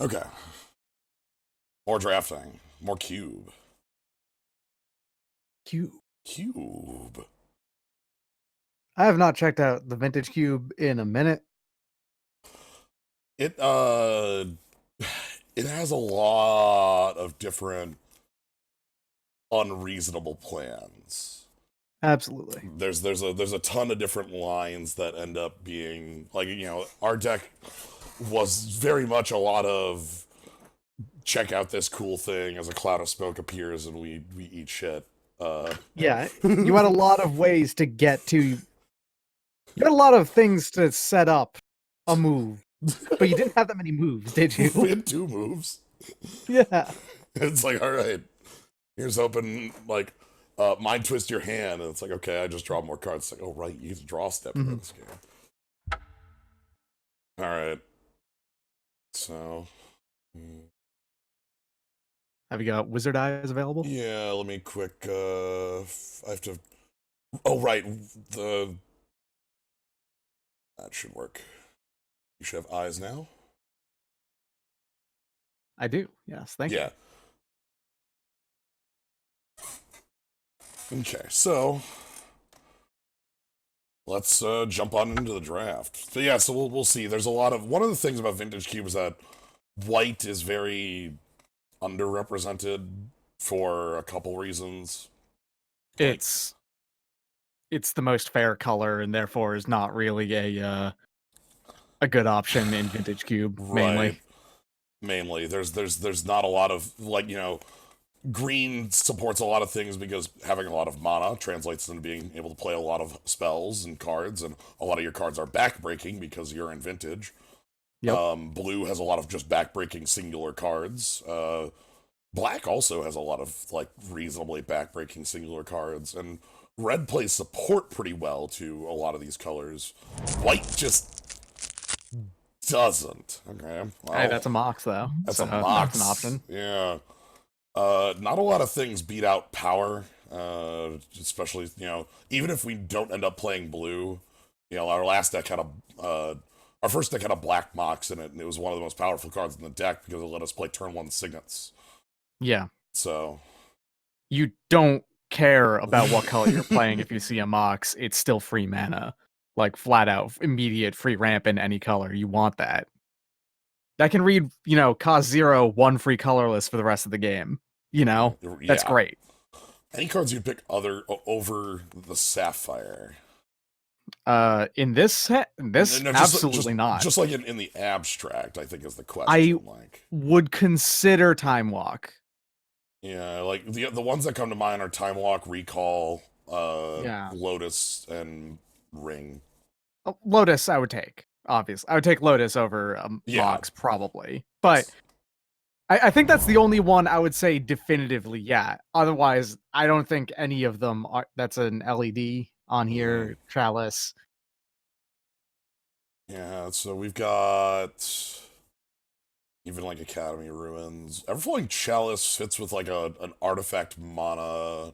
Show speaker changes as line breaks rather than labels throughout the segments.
Okay. More drafting. More cube.
Cube.
Cube.
I have not checked out the vintage cube in a minute.
It it has a lot of different unreasonable plans.
Absolutely.
There's a ton of different lines that end up being like, our deck was very much a lot of check out this cool thing as a cloud of smoke appears and we eat shit.
Yeah, you had a lot of ways to get to. You had a lot of things to set up a move, but you didn't have that many moves, did
We
you?
had two moves.
Yeah.
It's like, all right, here's hoping like mind twist your hand, and it's like, okay, I just draw more cards. It's like, oh right, you use draw step in
Mhm.
this game. All right, so
Have you got Wizard Eyes available?
yeah, let me quick. I have to. Oh right, the that should work. You should have eyes now.
I do. Yes, thank you.
Yeah. Okay, so let's jump on into the draft. So yeah, so we'll see. There's a lot of one of the things about Vintage Cube is that white is very underrepresented for a couple reasons. Like,
It's the most fair color and therefore is not really a good option in vintage cube
right,
mainly.
mainly there's not a lot of like green supports a lot of things because having a lot of mana translates into being able to play a lot of spells and cards, and a lot of your cards are backbreaking because you're in vintage.
Yep.
Blue has a lot of just backbreaking singular cards. Black also has a lot of like reasonably backbreaking singular cards, and red plays support pretty well to a lot of these colors. White just doesn't. Okay,
Hey,
well,
that's a Mox though,
that's
so
a
that's an
mox.
option.
Yeah. Not a lot of things beat out power. Especially even if we don't end up playing blue, our last deck had our first deck had a black mox in it, and it was one of the most powerful cards in the deck because it let us play turn one signets.
Yeah.
So
You don't care about what color you're playing if you see a Mox, it's still free mana. Like flat out immediate free ramp in any color. You want that. That can read, cost 0, 1 free colorless for the rest of the game. That's
yeah,
great.
any cards you'd pick over the sapphire.
In this set,
No,
this
no,
absolutely not.
just like in the abstract, I think is the
I
question. Like,
would consider Time Walk.
yeah, like the ones that come to mind are Time Walk, Recall,
Yeah.
Lotus, and Ring.
Lotus, I would take. Obviously, I would take Lotus over
Yeah,
Mox probably, but I think that's the only one I would say definitively. Yeah. Otherwise, I don't think any of them are. That's an LED on
mm,
here. Chalice.
yeah. So we've got even like Academy Ruins. Everflowing Chalice fits with like an artifact mana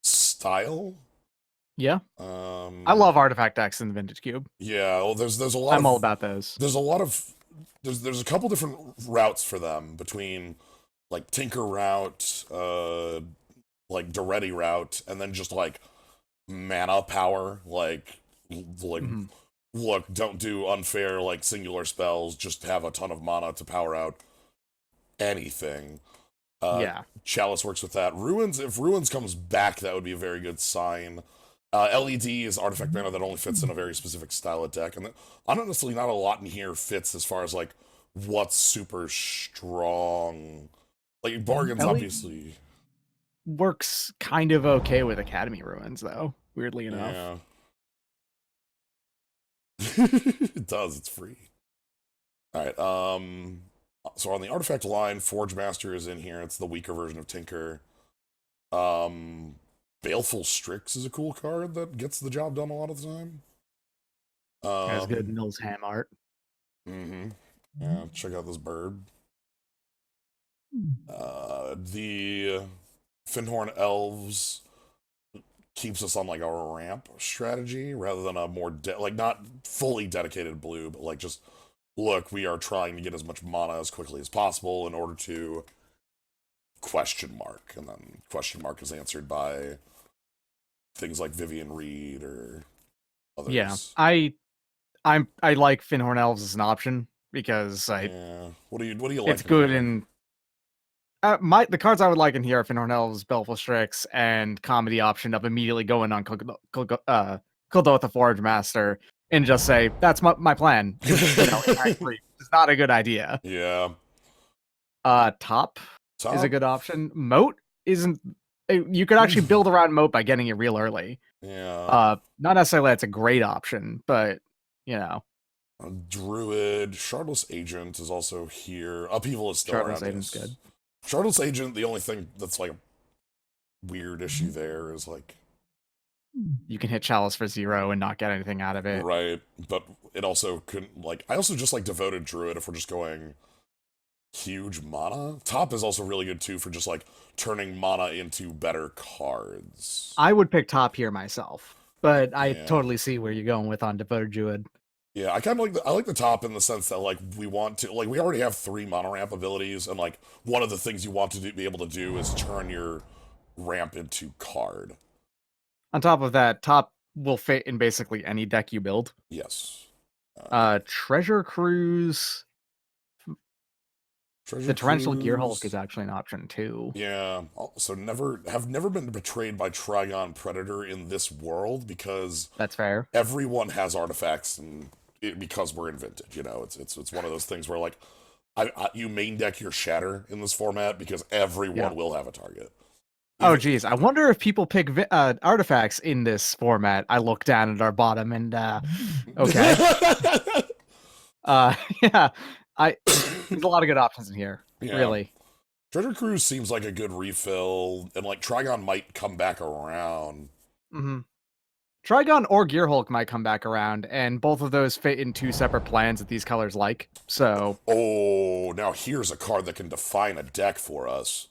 style.
Yeah, I
Um,
love artifact decks in the Vintage Cube.
yeah. Well, there's a lot
I'm all
of
about those.
there's a lot of there's a couple different routes for them between like Tinker route, like Doretti route, and then just like mana power, like
Hmm.
look, don't do unfair like singular spells, just have a ton of mana to power out anything. uh
Yeah.
Chalice works with that. Ruins, if Ruins comes back, that would be a very good sign. LED is artifact mana that only fits in a very specific style of deck, and honestly not a lot in here fits as far as like what's super strong. Like bargains
Ellie
obviously.
works kind of okay with Academy Ruins, though, weirdly enough.
Yeah. It does, it's free. All right. So on the artifact line, Forge Master is in here. It's the weaker version of Tinker. Um, Baleful Strix is a cool card that gets the job done a lot of the time.
Has good
Um,
Mills Ham art.
mm-hmm. Yeah, check out this bird. The Finhorn Elves keeps us on like a ramp strategy rather than a more like not fully dedicated blue, but like just look, we are trying to get as much mana as quickly as possible in order to question mark, and then question mark is answered by things like Vivian Reed or others.
Yeah, I like Finhorn Elves as an option because
Yeah. What do you like?
it's good in the cards I would like in here are Finhorn Elves, Baleful Strix, and comedy option of immediately going on Kuldotha Forge Master and just say that's my plan. Actually, it's not a good idea.
Yeah.
Top is a
Top.
good option. Moat isn't. You could actually build around Moat by getting it real early.
Yeah.
Not necessarily that's a great option, but you know,
Druid, Shardless Agent is also here. Upheaval is still
Shardless
around.
Agent's
Yes.
good.
Shardless Agent, the only thing that's like a weird issue there is like
You can hit Chalice for 0 and not get anything out of it.
right, but it also couldn't like. I also just like Devoted Druid if we're just going huge mana. Top is also really good too for just like turning mana into better cards.
I would pick top here myself, but I
Yeah.
totally see where you're going with on Devoted Druid.
Yeah, I kind of like I like the top in the sense that like we want to like we already have 3 mana ramp abilities, and like one of the things you want to be able to do is turn your ramp into card.
On top of that, top will fit in basically any deck you build.
Yes.
Treasure Cruise,
Treasure
the Torrential Gearhulk
Cruise.
is actually an option too.
Yeah. So never been betrayed by Trigon Predator in this world because
That's fair.
everyone has artifacts and because we're invented. You know, it's one of those things where like you main deck your Shatter in this format because everyone will have a target.
Oh geez, I wonder if people pick artifacts in this format. I look down at our bottom and okay. Yeah, there's a lot of good options in here.
Yeah.
Really.
Treasure Cruise seems like a good refill, and like Trigon might come back around.
Mm-hmm. Trigon or Gearhulk might come back around, and both of those fit in 2 separate plans that these colors like. So
Oh, now here's a card that can define a deck for us.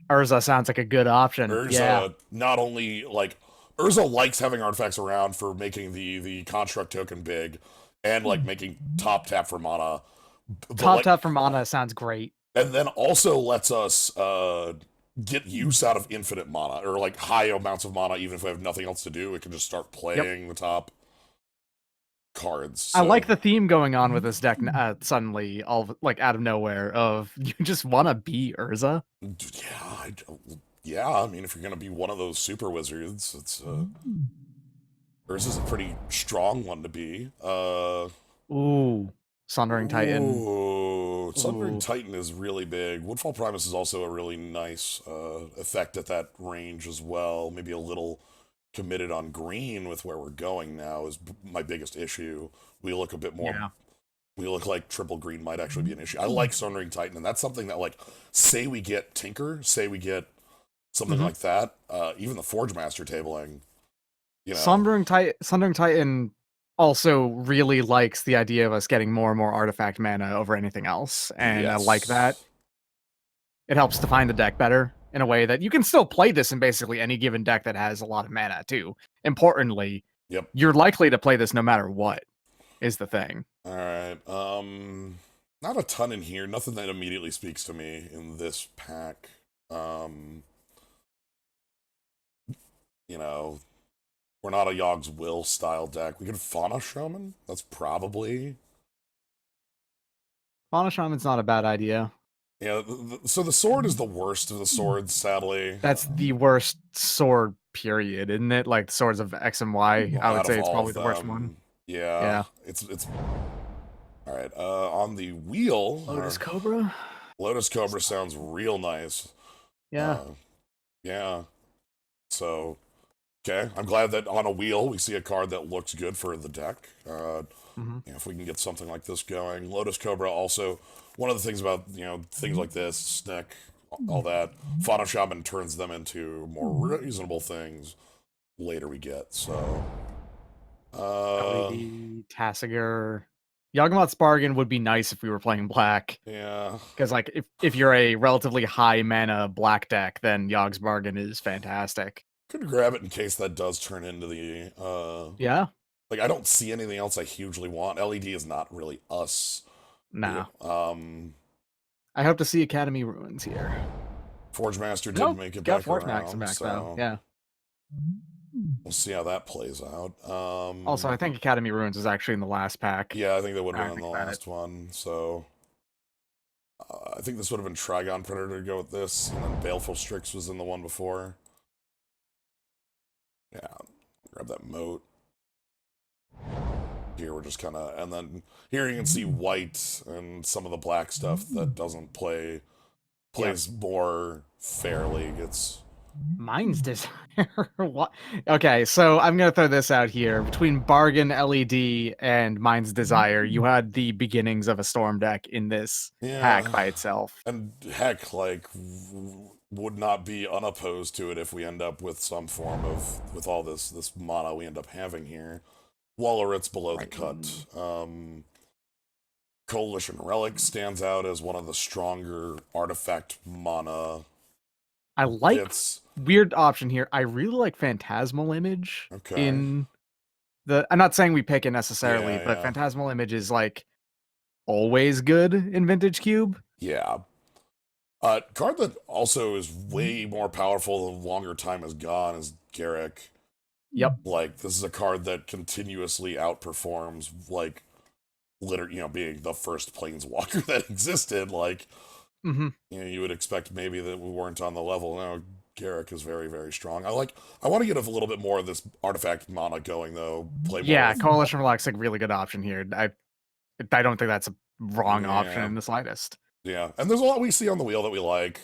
Urza sounds like a good option.
Urza
Yeah.
not only like Urza likes having artifacts around for making the construct token big, and like making top tap for mana.
Top tap for mana sounds great.
And then also lets us get use out of infinite mana or like high amounts of mana, even if we have nothing else to do. It can just start playing the top cards. So.
I like the theme going on with this deck suddenly, all like out of nowhere. Of you just want to be Urza.
Yeah. I mean, if you're gonna be one of those super wizards, it's Urza's a pretty strong one to be.
Ooh, Sundering Titan.
Ooh, Sundering Titan is really big. Woodfall Primus is also a really nice effect at that range as well. Maybe a little committed on green with where we're going now is my biggest issue. We look a bit more.
Yeah.
We look like triple green might actually be an issue. I like Sundering Titan, and that's something that like say we get Tinker, say we get something like that. Even the Forge Master tabling. You know.
Sundering Titan also really likes the idea of us getting more and more artifact mana over anything else, and I like that. It helps define the deck better in a way that you can still play this in basically any given deck that has a lot of mana too. Importantly, you're likely to play this no matter what, is the thing.
All right. Not a ton in here. Nothing that immediately speaks to me in this pack. You know, we're not a Yogg's Will style deck. We could Fauna Shaman. That's probably.
Fauna Shaman's not a bad idea.
Yeah, so the sword is the worst of the swords, sadly.
That's the worst sword, period, isn't it? Like the swords of X and Y, I would say it's probably the worst one.
Yeah. It's all right. On the wheel,
Lotus Cobra.
Lotus Cobra sounds real nice.
Yeah.
Yeah. So, okay. I'm glad that on a wheel we see a card that looks good for the deck. If we can get something like this going, Lotus Cobra also. One of the things about, things like this, Snick, all that, Fauna Shaman turns them into more reasonable things later we get, so.
LED, Tassiger. Yawgmoth's Bargain would be nice if we were playing black.
Yeah.
Because, like, if you're a relatively high mana black deck, then Yogg's Bargain is fantastic.
Could grab it in case that does turn into the,
Yeah.
Like, I don't see anything else I hugely want. LED is not really us.
No.
Um,
I hope to see Academy Ruins here.
Forge Master did
No,
make it
got
back
Force Max
around,
back though.
so
Yeah.
we'll see how that plays out.
Also, I think Academy Ruins was actually in the last pack.
Yeah, I think that would have
I
been in
think
the
about it.
last one. So I think this would have been Trigon Predator to go with this, and then Baleful Strix was in the one before. Yeah, grab that moat. Here we're just kind of, and then here you can see white and some of the black stuff that doesn't plays more fairly. Gets
Mind's Desire. What? Okay, so I'm gonna throw this out here. Between Bargain LED and Mind's Desire, you had the beginnings of a Storm deck in this pack by itself.
And heck, like, would not be unopposed to it if we end up with some form of, with all this mana we end up having here. Wallerit's below the cut. Coalition Relic stands out as one of the stronger artifact mana.
I like
It's
weird option here. I really like Phantasmal Image
okay.
in the. I'm not saying we pick it necessarily,
Yeah,
but
yeah.
Phantasmal Image is like always good in Vintage Cube.
Yeah. Card that also is way more powerful the longer time has gone is Garruk.
Yep.
Like, this is a card that continuously outperforms, like, being the first planeswalker that existed. Like, you would expect maybe that we weren't on the level. Now, Garruk is very, very strong. I want to get a little bit more of this artifact mana going, though. Play more.
Yeah, Coalition Relic is a really good option here. I don't think that's a wrong option in the slightest.
Yeah, and there's a lot we see on the wheel that we like.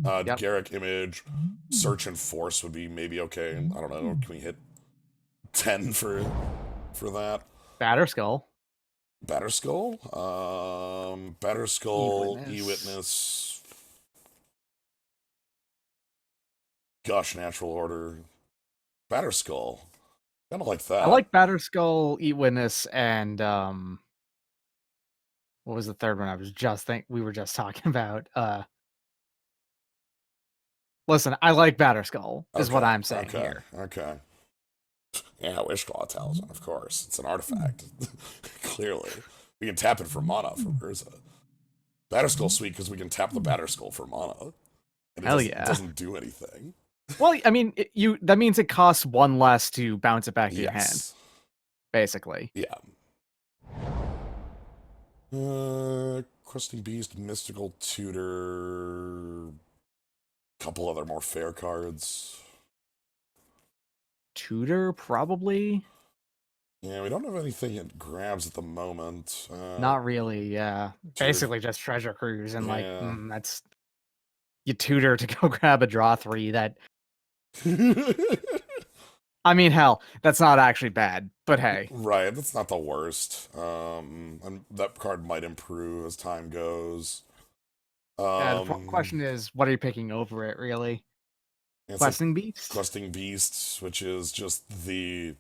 Yep.
Garruk Image, Search and Force would be maybe okay. I don't know. Can we hit 10 for that?
Batterskull.
Batterskull? Batterskull, E-Witness. Gosh, Natural Order. Batterskull. Kind of like that.
I like Batterskull, E-Witness, and what was the third one? We were just talking about. Listen, I like Batterskull, is what I'm saying here.
Okay. Yeah, Wishclaw Talisman, of course. It's an artifact. Clearly. We can tap it for mana from Urza. Batterskull's sweet because we can tap the Batterskull for mana. And it doesn't do anything.
Well, I mean, that means it costs one less to bounce it back to your hand. Basically.
Yeah. Questing Beast, Mystical Tutor, couple other more fair cards.
Tutor, probably.
Yeah, we don't have anything it grabs at the moment.
Not really, yeah. Basically just Treasure Cruise, and that's you tutor to go grab a draw 3 that... I mean, hell, that's not actually bad, but hey.
Right, that's not the worst. And that card might improve as time goes.
The question is, what are you picking over it, really? Questing Beast?
Questing Beast, which is just the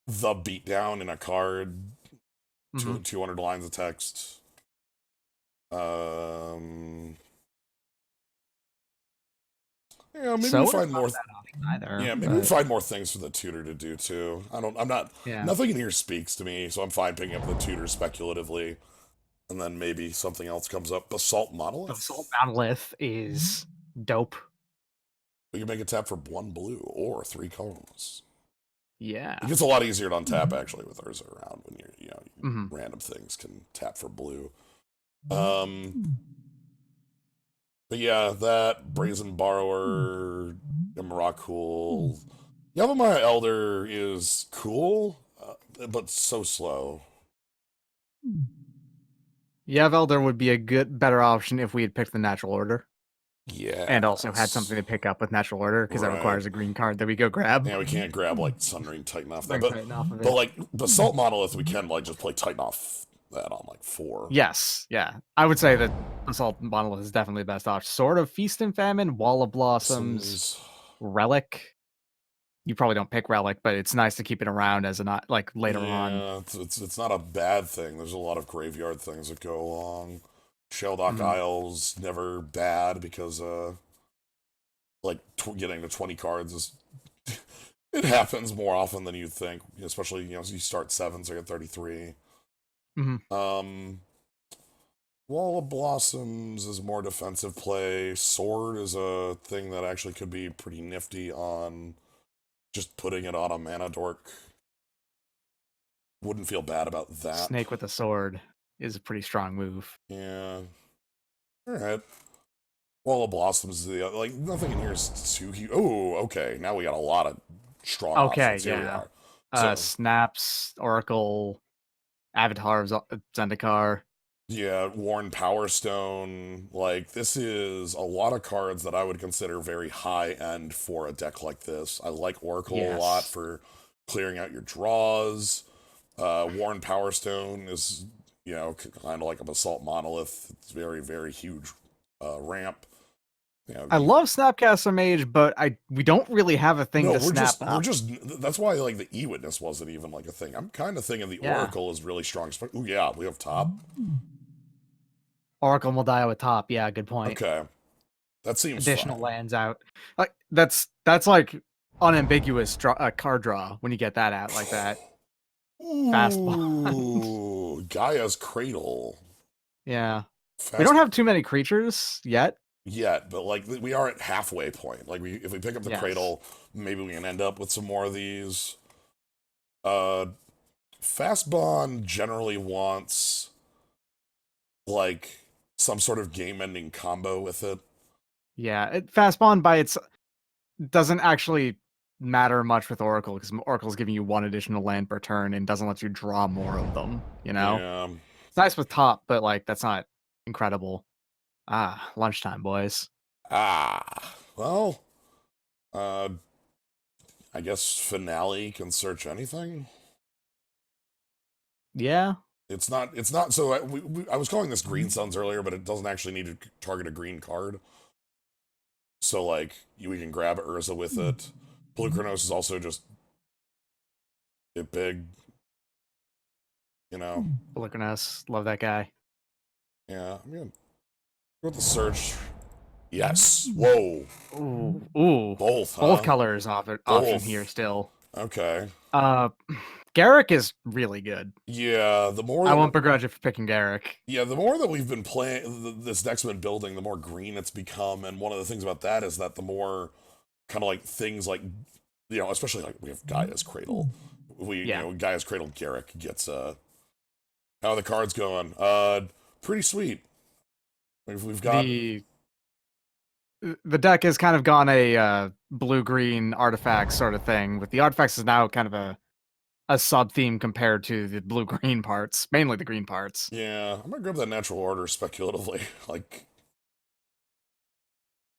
beatdown in a card. 200 lines of text. Yeah, maybe we find more. Yeah, maybe we find more things for the tutor to do too. I'm not. Nothing in here speaks to me, so I'm fine picking up the tutor speculatively, and then maybe something else comes up. Basalt Monolith.
Basalt Monolith is dope.
We can make a tap for 1 blue or 3 colorless.
Yeah,
it gets a lot easier to untap actually with Urza around when you're random things can tap for blue. But yeah, that Brazen Borrower, Emrakul, Yavimaya Elder is cool, but so slow.
Yav Elder would be a better option if we had picked the Natural Order.
Yeah.
And also had something to pick up with Natural Order, because that requires a green card that we go grab.
Yeah, we can't grab like Sunring Titan off that. But like Basalt Monolith, we can like just play Titan off that on like 4.
Yes, yeah. I would say that Assault Monolith is definitely the best option. Sort of Feast and Famine, Wall of Blossoms, Relic. You probably don't pick Relic, but it's nice to keep it around as later on.
Yeah, it's not a bad thing. There's a lot of graveyard things that go along. Shelldock Isles, never bad because getting to 20 cards is it happens more often than you'd think, especially you start 7, so you get 33. Wall of Blossoms is more defensive play. Sword is a thing that actually could be pretty nifty on just putting it on a mana dork. Wouldn't feel bad about that.
Snake with a sword is a pretty strong move.
Yeah. Alright. Wall of Blossoms is the like nothing in here is too huge. Oh, okay. Now we got a lot of strong
Okay,
options. Here we
yeah.
are. So
Snaps, Oracle, Avatar of Zendikar.
yeah, Worn Power Stone. Like this is a lot of cards that I would consider very high end for a deck like this. I like Oracle a lot
Yes.
for clearing out your draws. Worn Power Stone is, kind of like a Basalt Monolith. It's very, very huge ramp.
I love Snapcaster Mage, but we don't really have a thing
No,
to
we're
snap
just
up.
that's why like the E-Witness wasn't even like a thing. I'm kind of thinking the
Yeah.
Oracle is really strong. Oh yeah, we have top.
Oracle Moldiah with top. Yeah, good point.
Okay, that seems
Additional
fine.
lands out. Like that's like unambiguous card draw when you get that out like that. Fast
Ooh, Gaia's Cradle.
Yeah.
Fast
We don't have too many creatures yet.
yet, but like we are at halfway point. Like if we pick up the
Yes.
Cradle, maybe we can end up with some more of these. Fast Bond generally wants like some sort of game-ending combo with it.
Yeah, Fast Bond by its doesn't actually matter much with Oracle because Oracle's giving you one additional land per turn and doesn't let you draw more of them.
Yeah.
It's nice with top, but like that's not incredible. Lunchtime, boys.
Well, I guess Finale can search anything.
Yeah.
It's not. So I was calling this Green Suns earlier, but it doesn't actually need to target a green card. So like we can grab Urza with it. Blue Chronos is also just a big,
Blukernos, love that guy.
Yeah, I'm gonna go with the search. Yes. Whoa.
Ooh.
Both, huh?
Both colors option here still.
Okay.
Garruk is really good.
Yeah, the more
I won't begrudge you for picking Garruk.
Yeah, the more that we've been playing, this deck's been building, the more green it's become. And one of the things about that is that the more kind of like things like, especially like we have Gaia's Cradle. Gaia's Cradle Garruk gets, how are the cards going? Pretty sweet. We've got...
The deck has kind of gone a blue-green artifacts sort of thing. With the artifacts is now kind of a sub-theme compared to the blue-green parts, mainly the green parts.
Yeah, I'm gonna grab that Natural Order speculatively. Like,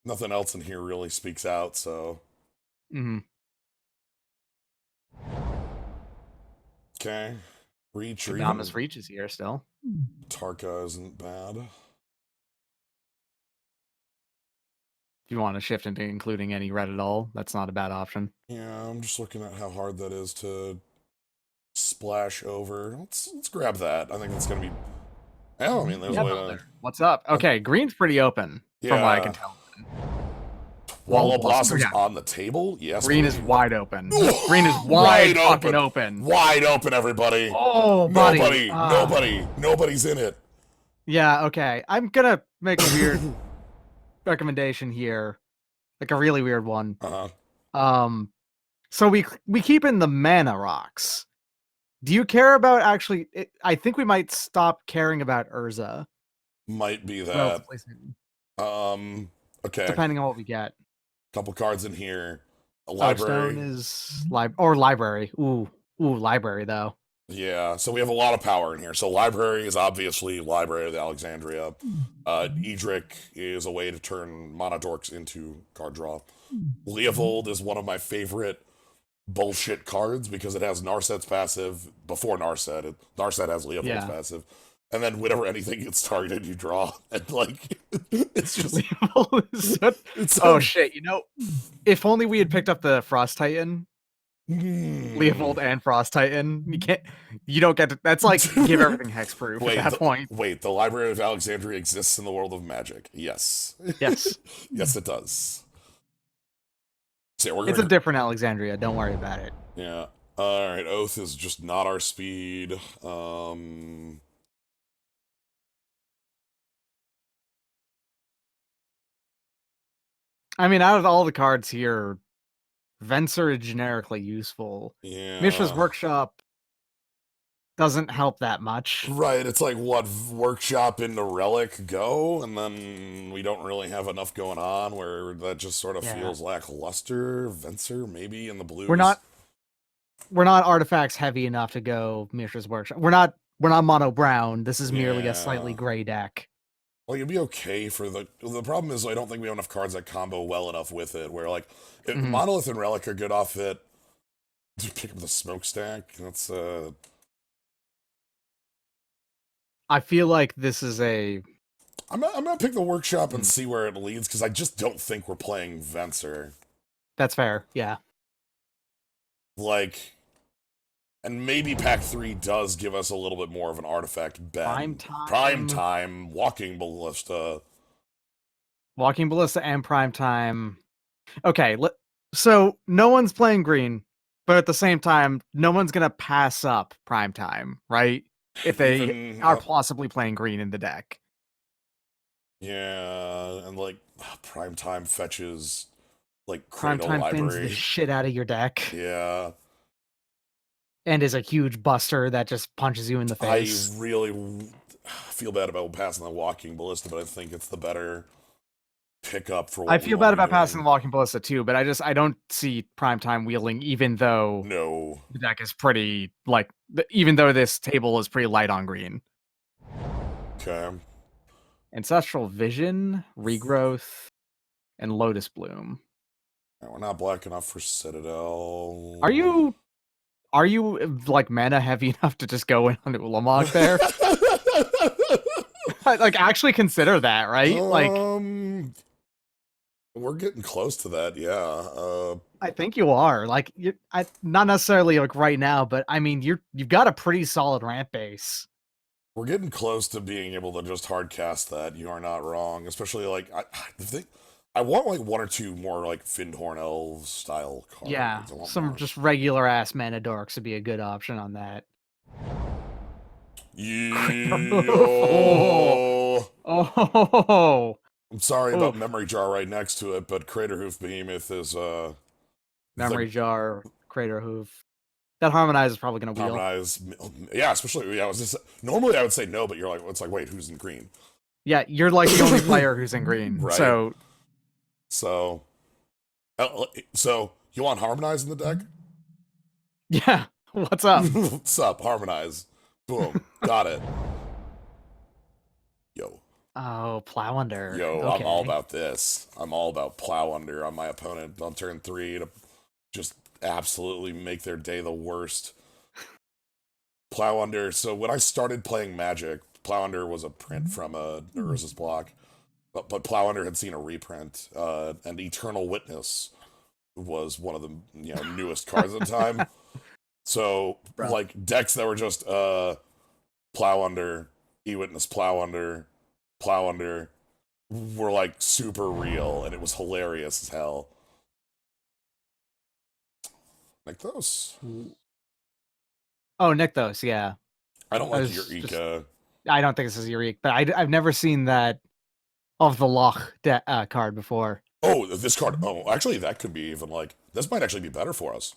nothing else in here really speaks out, so...
Mm-hmm.
Okay. Reach or
Gama's Reach is here still.
Tarka isn't bad.
If you want to shift into including any red at all, that's not a bad option.
Yeah, I'm just looking at how hard that is to splash over. Let's grab that. I think that's gonna be... Oh, I mean, there's a way to...
What's up? Okay, green's pretty open, from what I can tell.
Wall of Blossoms on the table? Yes.
Green is wide open. Green is wide fucking open.
Wide open, everybody.
Oh, buddy.
Nobody's in it.
Yeah, okay. I'm gonna make a weird recommendation here. Like a really weird one. So we keep in the mana rocks. Do you care about actually... I think we might stop caring about Urza.
Might be that. Okay.
Depending on what we get.
Couple cards in here. A library.
Stone is library. Ooh, library though.
Yeah, so we have a lot of power in here. So library is obviously Library of the Alexandria. Edric is a way to turn mana dorks into card draw. Leovold is one of my favorite bullshit cards because it has Narset's passive before Narset. Narset has Leovold's passive. And then whenever anything gets targeted, you draw. And like, it's just...
Oh shit, if only we had picked up the Frost Titan. Leovold and Frost Titan. You don't get to... That's like, give everything hexproof at that point.
Wait, the Library of Alexandria exists in the world of Magic. Yes.
Yes.
Yes, it does. So
it's a different Alexandria, don't worry about it.
Yeah. Alright, Oath is just not our speed.
I mean, out of all the cards here, Venser is generically useful. Mishra's
Yeah.
Workshop doesn't help that much.
Right, it's like, what, Workshop into Relic go, and then we don't really have enough going on where that just sort of
Yeah.
feels lackluster. Venser, maybe, in the blues.
We're not artifacts heavy enough to go Mishra's Workshop. We're not mono brown. This is merely a slightly
Yeah.
gray deck.
Like, it'd be okay for the problem is I don't think we have enough cards that combo well enough with it, where, like, if Monolith and Relic are good off it, to pick up the Smokestack, that's,
I feel like this is a...
I'm gonna pick the Workshop and see where it leads, because I just don't think we're playing Venser.
That's fair, yeah.
Like, and maybe Pack 3 does give us a little bit more of an artifact bend. Prime time, Walking Ballista.
Walking Ballista and Prime Time. Okay, so no one's playing green, but at the same time, no one's gonna pass up Prime Time, right? If they are possibly playing green in the deck.
Yeah, and like Prime Time fetches like
Prime
Cradle
Time
Library.
thins the shit out of your deck.
Yeah.
And is a huge buster that just punches you in the face.
I really feel bad about passing the Walking Ballista, but I think it's the better pickup for what
I feel bad about passing the Walking Ballista too, but I don't see Prime Time wheeling, even though the deck is pretty, like, even though this table is pretty light on green.
Okay.
Ancestral Vision, Regrowth, and Lotus Bloom.
We're not black enough for Citadel.
Are you like mana heavy enough to just go in on Ulamog there? Like, actually consider that, right? Like,
we're getting close to that, yeah.
I think you are. Like, not necessarily like right now, but I mean, you've got a pretty solid ramp base.
We're getting close to being able to just hard cast that. You are not wrong. Especially like I want like one or two more like Findhorn Elves style cards.
Yeah, some just regular ass mana dorks would be a good option on that.
Oh. I'm sorry about Memory Jar right next to it, but Craterhoof Behemoth is
Memory Jar, Craterhoof. That Harmonize is probably going to wheel.
Harmonize, yeah, especially, yeah, normally I would say no, but you're like, it's like, wait, who's in green?
Yeah, you're like the only player who's in green,
right? So, you want Harmonize in the deck?
Yeah, what's up?
What's up, Harmonize? Boom, got it. Yo.
Oh, Plow Under.
Yo, okay. I'm all about this. I'm all about Plow Under on my opponent on turn 3 to just absolutely make their day the worst. Plow Under. So when I started playing Magic, Plow Under was a print from Urza's block, but Plow Under had seen a reprint, and Eternal Witness was one of the newest cards at the time. So like decks that were just Plow Under, E-Witness, Plow Under, Plow Under were like super real, and it was hilarious as hell. Nykthos.
Oh, Nykthos, yeah.
I don't like Eureka.
I don't think this is Eureka, but I've never seen that of the Loch card before.
Oh, this card. Oh, actually, that could be even like this might actually be better for us.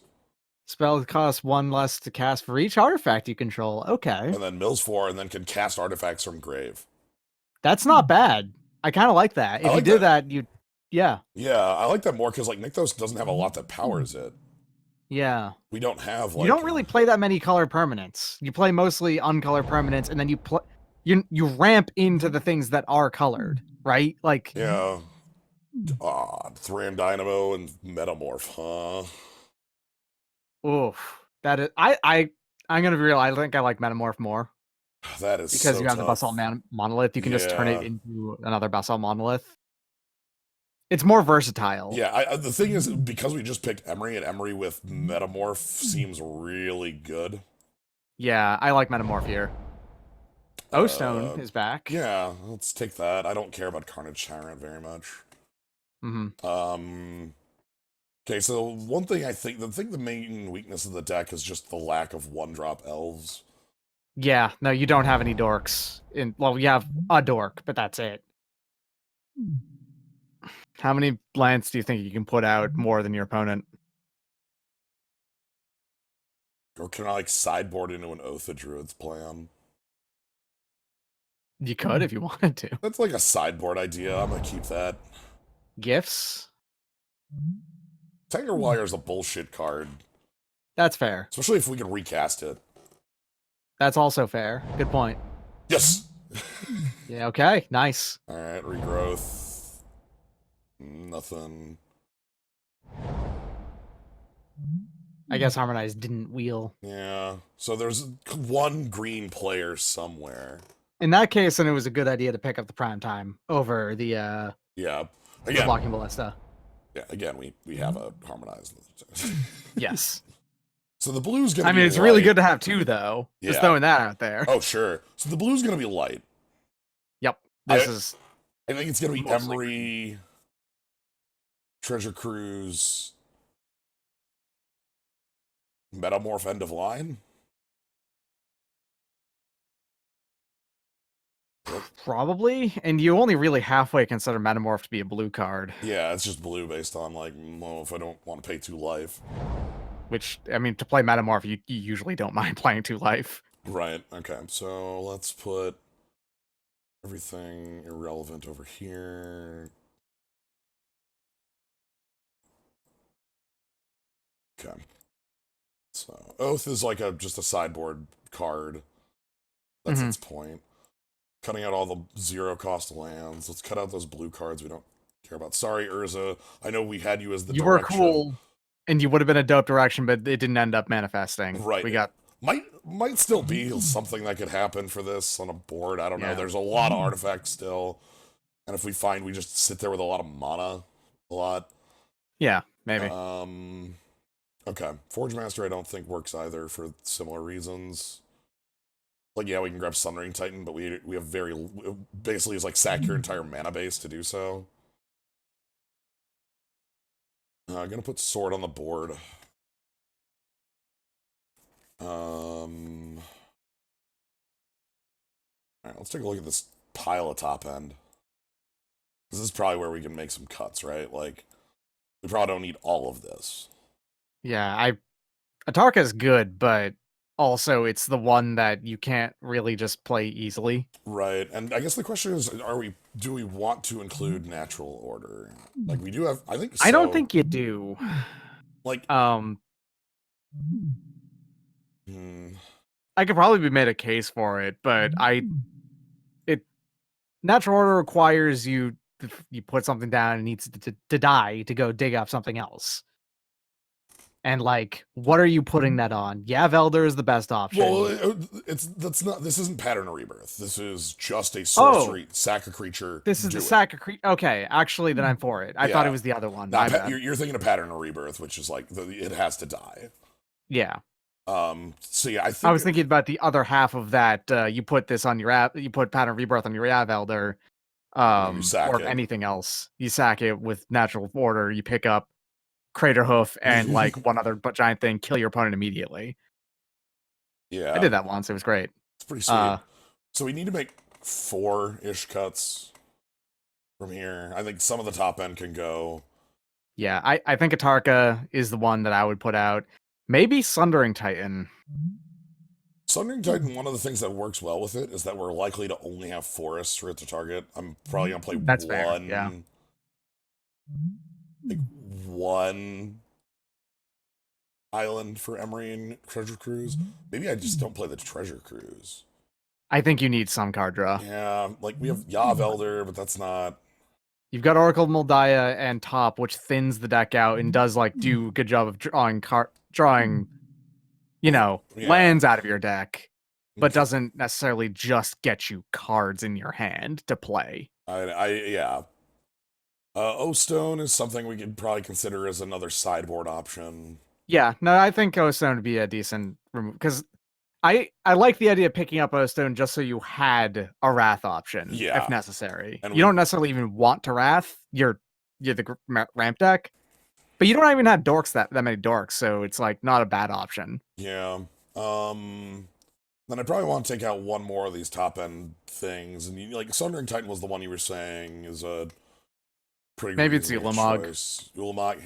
Spell costs 1 less to cast for each artifact you control. Okay.
And then mills 4, and then can cast artifacts from grave.
That's not bad. I kind of like that. If you do that, yeah.
Yeah, I like that more because like Nykthos doesn't have a lot that powers it.
Yeah.
We don't have like...
You don't really play that many colored permanents. You play mostly uncolored permanents, and then you ramp into the things that are colored, right? Like...
Yeah. Thran Dynamo and Metamorph, huh?
Oof. That is... I'm gonna be real, I think I like Metamorph more.
That is
because
so
you have
tough.
the Basalt Monolith, you can just turn it into another Basalt Monolith. It's more versatile.
Yeah, the thing is, because we just picked Emery, and Emery with Metamorph seems really good.
Yeah, I like Metamorph here. O-Stone is back.
Yeah, let's take that. I don't care about Carnage Tyrant very much. Okay, so one thing the main weakness of the deck is just the lack of 1-drop elves.
Yeah, no, you don't have any dorks. Well, you have a dork, but that's it. How many lands do you think you can put out more than your opponent?
Or can I, like, sideboard into an Oath of Druids plan?
You could if you wanted to.
That's like a sideboard idea. I'm gonna keep that.
Gifts?
Tanker Wire is a bullshit card.
That's fair.
Especially if we can recast it.
That's also fair. Good point.
Yes!
Yeah, okay. Nice.
Alright, regrowth. Nothing.
I guess Harmonize didn't wheel.
Yeah. So there's one green player somewhere.
In that case, then it was a good idea to pick up the prime time over the
Yeah.
the
Again,
blocking ballista.
yeah, again, we have a harmonized.
Yes.
So the blue's gonna
I
be
mean, it's really
light.
good to have two, though. Just
Yeah.
throwing that out there.
Oh, sure. So the blue's gonna be light.
Yep.
I
This
think it's gonna be
Mostly
Emery, Treasure Cruise, Metamorph End of Line.
probably, and you only really halfway consider Metamorph to be a blue card,
Yeah, it's just blue based on, like, well, if I don't want to pay 2 life.
which, I mean, to play Metamorph, you usually don't mind playing 2 life.
Right, okay. So let's put everything irrelevant over here. Okay. So Oath is like just a sideboard card. That's its point. Cutting out all the 0 cost lands. Let's cut out those blue cards we don't care about. Sorry, Urza. I know we had you as the
You were
direction.
cool, and you would have been a dope direction, but it didn't end up manifesting.
Right.
We got
Might still be something that could happen for this on a board. I don't know.
Yeah.
There's a lot of artifacts still. And if we find we just sit there with a lot of mana a lot.
Yeah, maybe.
Okay. Forge Master I don't think works either for similar reasons. Like, yeah, we can grab Sundering Titan, but we have basically it's like sack your entire mana base to do so. I'm gonna put Sword on the board. Alright, let's take a look at this pile of top end. This is probably where we can make some cuts, right? Like, we probably don't need all of this.
Yeah, Atarka is good, but also it's the one that you can't really just play easily.
Right, and I guess the question is, do we want to include natural order? Like, we do have, I think so.
I don't think you do.
Like,
I could probably be made a case for it, but natural order requires you put something down and needs to die to go dig up something else. And like, what are you putting that on? Yav Elder is the best option.
well, this isn't Pattern of Rebirth. This is just a sorcery, sack a creature.
This is the sack of creature. Okay, actually, then I'm for it. I thought it was the other one.
You're thinking of Pattern of Rebirth, which is like it has to die.
Yeah.
So yeah,
I was thinking about the other half of that. You put this on your app. You put Pattern of Rebirth on your Yav Elder. Or anything else. You sack it with natural order. You pick up Crater Hoof and like one other giant thing. Kill your opponent immediately.
Yeah,
I did that once. It was great.
It's pretty sweet. So we need to make 4-ish cuts from here. I think some of the top end can go.
Yeah, I think Atarka is the one that I would put out. Maybe Sundering Titan.
Sundering Titan, one of the things that works well with it is that we're likely to only have forests for it to target. I'm probably gonna play
That's fair, yeah.
like one island for Emery and Treasure Cruise. Maybe I just don't play the Treasure Cruise.
I think you need some card draw.
Yeah, like we have Yav Elder, but that's not.
You've got Oracle of Moldiah and Top, which thins the deck out and does like do a good job of drawing, lands out of your deck, but doesn't necessarily just get you cards in your hand to play.
Yeah. O-Stone is something we could probably consider as another sideboard option.
Yeah, no, I think O-Stone would be a decent remove because I like the idea of picking up O-Stone just so you had a Wrath option if necessary. And you don't necessarily even want to Wrath. You're the ramp deck, but you don't even have dorks that many dorks, so it's like not a bad option.
Yeah. Then I probably want to take out one more of these top end things, and like Sundering Titan was the one you were saying is a Pretty
Maybe it's
reasonable
Ulamog.
choice. Ulamog.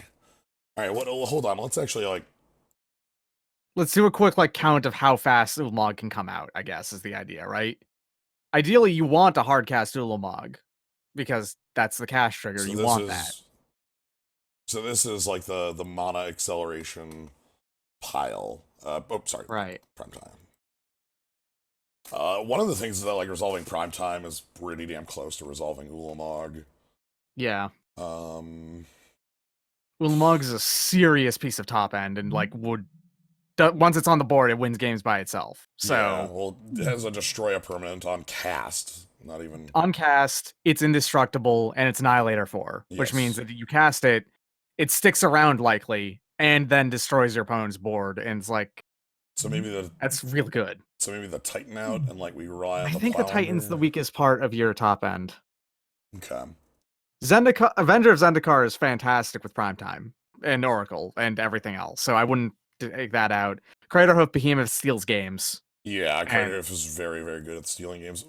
All right, hold on. Let's actually like.
Let's do a quick like count of how fast Ulamog can come out, I guess, is the idea, right? Ideally, you want a hard cast Ulamog, because that's the cast trigger.
So
You
this
want
is.
that.
So this is like the mana acceleration pile. Sorry.
Right.
Prime time. One of the things that like resolving prime time is pretty damn close to resolving Ulamog.
Yeah.
Um,
Ulamog is a serious piece of top end and like would once it's on the board, it wins games by itself. So
yeah, well, it has a destroy a permanent on cast. Not even
on cast, it's indestructible and it's Annihilator 4, which means
Yes.
that you cast it, it sticks around likely, and then destroys your opponent's board, and it's like
so maybe the
that's real good.
Titan out and like we rely on
I
the
think the Titan's the
Plowlander.
weakest part of your top end.
Okay.
Zendikar, Avenger of Zendikar is fantastic with Primetime and Oracle and everything else, so I wouldn't take that out. Craterhoof Behemoth steals games.
Yeah,
And
Cardiff is very, very good at stealing games.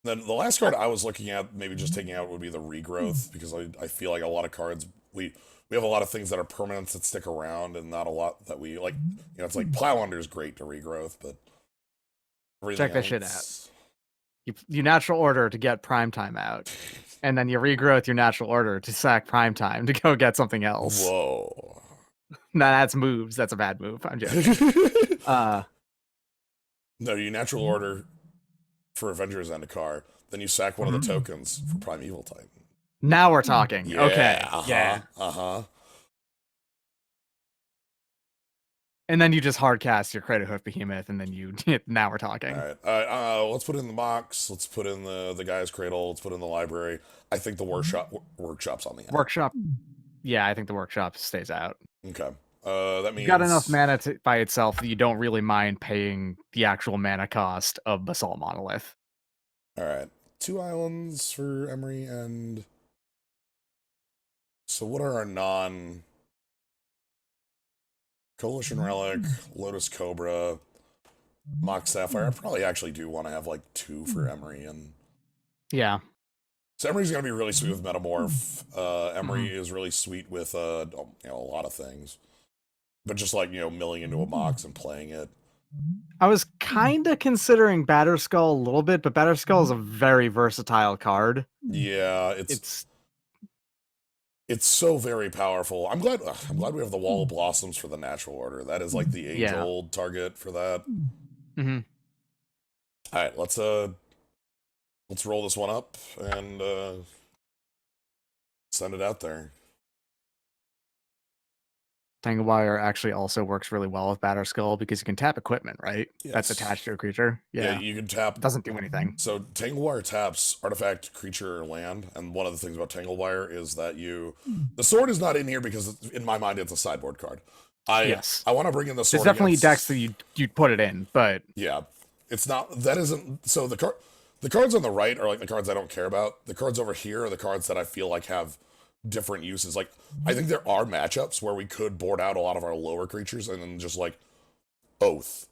Then the last card I was looking at, maybe just taking out, would be the Regrowth, because I feel like a lot of cards, we have a lot of things that are permanents that stick around, and not a lot that we, like, it's like Plowlander is great to Regrowth, but everything
check that shit out.
else-
You natural order to get Primetime out, and then you regrowth your natural order to sack Primetime to go get something else.
Whoa.
Now that's moves. That's a bad move. I'm joking.
No, you natural order for Avengers and a car, then you sack one of the tokens for Primeval Titan.
Now we're talking.
Yeah,
Okay. Yeah. And then you just hardcast your Craterhoof Behemoth, and then you now we're talking.
All right. Let's put in the box. Let's put in the guy's cradle. Let's put in the library. I think the workshop's on the end.
Workshop. Yeah, I think the workshop stays out.
Okay. That means
You got enough mana by itself that you don't really mind paying the actual mana cost of Basalt Monolith.
All right. 2 islands for Emery and. So what are our non? Coalition Relic, Lotus Cobra, Mox Sapphire. I probably actually do want to have like 2 for Emery and.
Yeah.
So Emery's gonna be really sweet with Metamorph. Emery is really sweet with a lot of things, but just like milling into a Mox and playing it.
I was kind of considering Batterskull a little bit, but Batterskull is a very versatile card.
Yeah, it's so very powerful. I'm glad we have the Wall of Blossoms for the natural order. That is like the age-old target for that.
Mm-hmm.
All right, let's roll this one up and send it out there.
Tanglewire actually also works really well with Batterskull because you can tap equipment, right?
Yes.
That's attached to a creature. Yeah,
you can tap.
It doesn't do anything.
So Tanglewire taps artifact, creature, or land, and one of the things about Tanglewire is that the sword is not in here because in my mind it's a sideboard card. I want to bring in the sword.
There's definitely decks that you'd put it in, but
yeah, it's not. That isn't. So the cards on the right are like the cards I don't care about. The cards over here are the cards that I feel like have different uses. Like, I think there are matchups where we could board out a lot of our lower creatures and then just like Oath.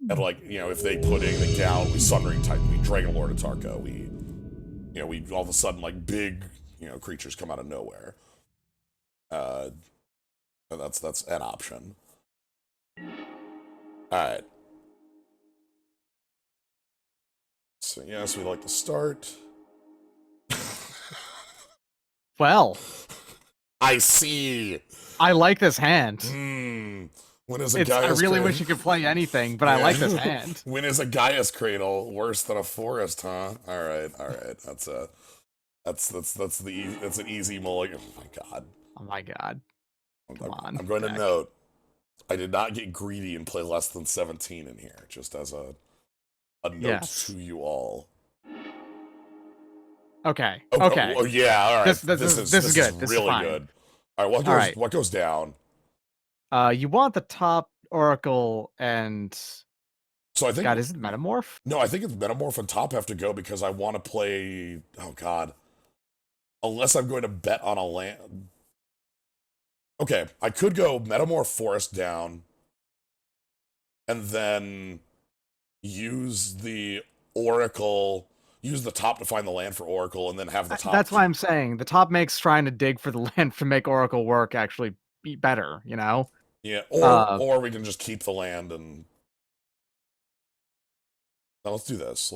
And like, if they put anything down, we Sundering Titan, we Dragon Lord of Tarka, we all of a sudden like big, creatures come out of nowhere. That's an option. Alright. So yes, we'd like to start.
well,
I see.
I like this hand.
When is a
I
Gaia's
really
Cradle?
wish you could play anything, but I like this hand.
When is a Gaia's Cradle worse than a forest, huh? All right. That's an easy mulligan. Oh my god.
Oh my god. Come on.
I'm going to note, I did not get greedy and play less than 17 in here, just as a note to you all.
Okay.
Oh yeah, all right.
This is good. This
really
is fine.
good. All right, what goes down?
You want the top Oracle and
so I think
God, is it Metamorph?
No, I think it's Metamorph and top have to go because I want to play. Oh god, unless I'm going to bet on a land. Okay, I could go Metamorph Forest down, and then use the Oracle use the top to find the land for Oracle, and then have the top.
That's why I'm saying the top makes trying to dig for the land to make Oracle work actually be better, you know?
Yeah,
Uh,
or we can just keep the land and. Now let's do this.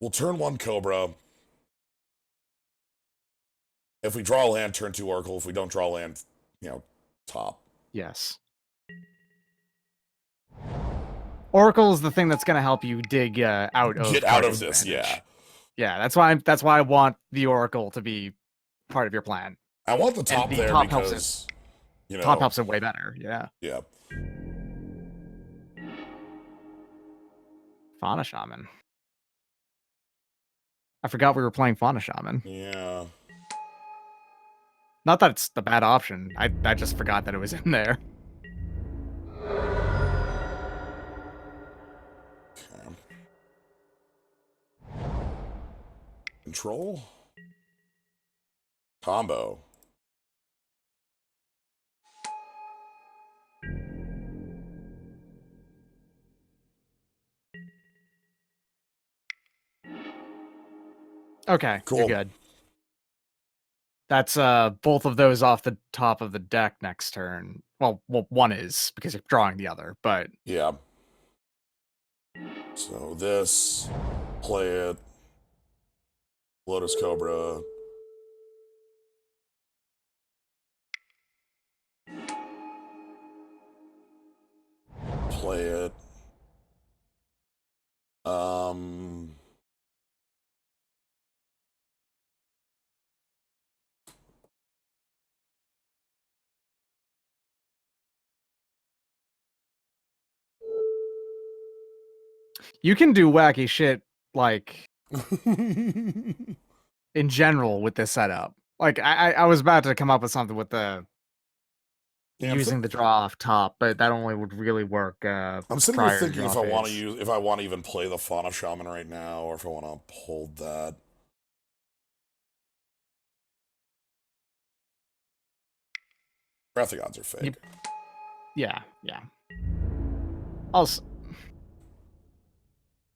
We'll turn 1 Cobra. If we draw land, turn 2 Oracle. If we don't draw land, top.
yes. Oracle is the thing that's going to help you dig out of
Get out of
Target's
this,
advantage.
yeah.
Yeah, that's why I want the Oracle to be part of your plan.
I want the top
the
there
top
because,
top helps it way better. Yeah.
Yeah.
Fauna Shaman. I forgot we were playing Fauna Shaman.
Yeah.
Not that it's the bad option. I just forgot that it was in there.
Okay. Control. Combo.
Okay,
Cool.
you're good. That's both of those off the top of the deck next turn. Well, one is because you're drawing the other, but
Yeah. So this, play it. Lotus Cobra. Play it.
you can do wacky shit like in general with this setup. Like I was about to come up with something with the using the draw off top, but that only would really work.
I'm sitting here
prior to
thinking
draw
if I want to
phase.
if I want to even play the Fauna Shaman right now, or if I want to hold that. Wrath of Gods are fake.
Yeah. Also,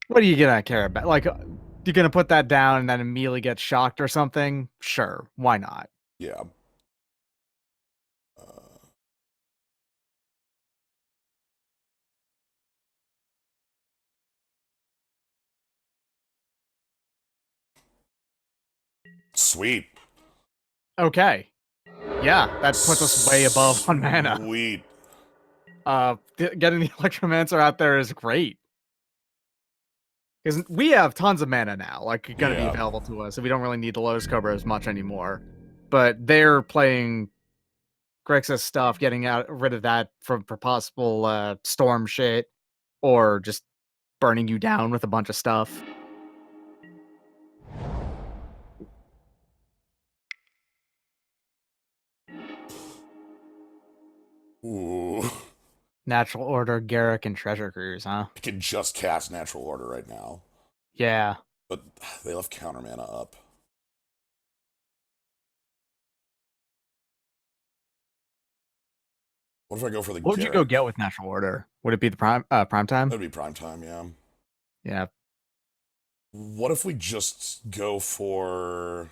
what are you gonna care about? Like, you're gonna put that down and then immediately get shocked or something? Sure, why not?
Yeah. Sweet.
Okay. Yeah, that puts us way above 1 mana.
Sweet.
Getting the Electromancer out there is great. Because we have tons of mana now, like, gonna be available to us, so we don't really need the Lotus Cobra as much anymore. But they're playing Grixis stuff, getting rid of that for possible storm shit, or just burning you down with a bunch of stuff.
Ooh.
Natural Order, Garruk, and Treasure Cruise, huh?
I can just cast Natural Order right now.
Yeah.
But they left counter mana up. What if I go for the
What would you go get with Natural Order? Would it be the prime time?
That'd be prime time, yeah.
Yeah.
What if we just go for...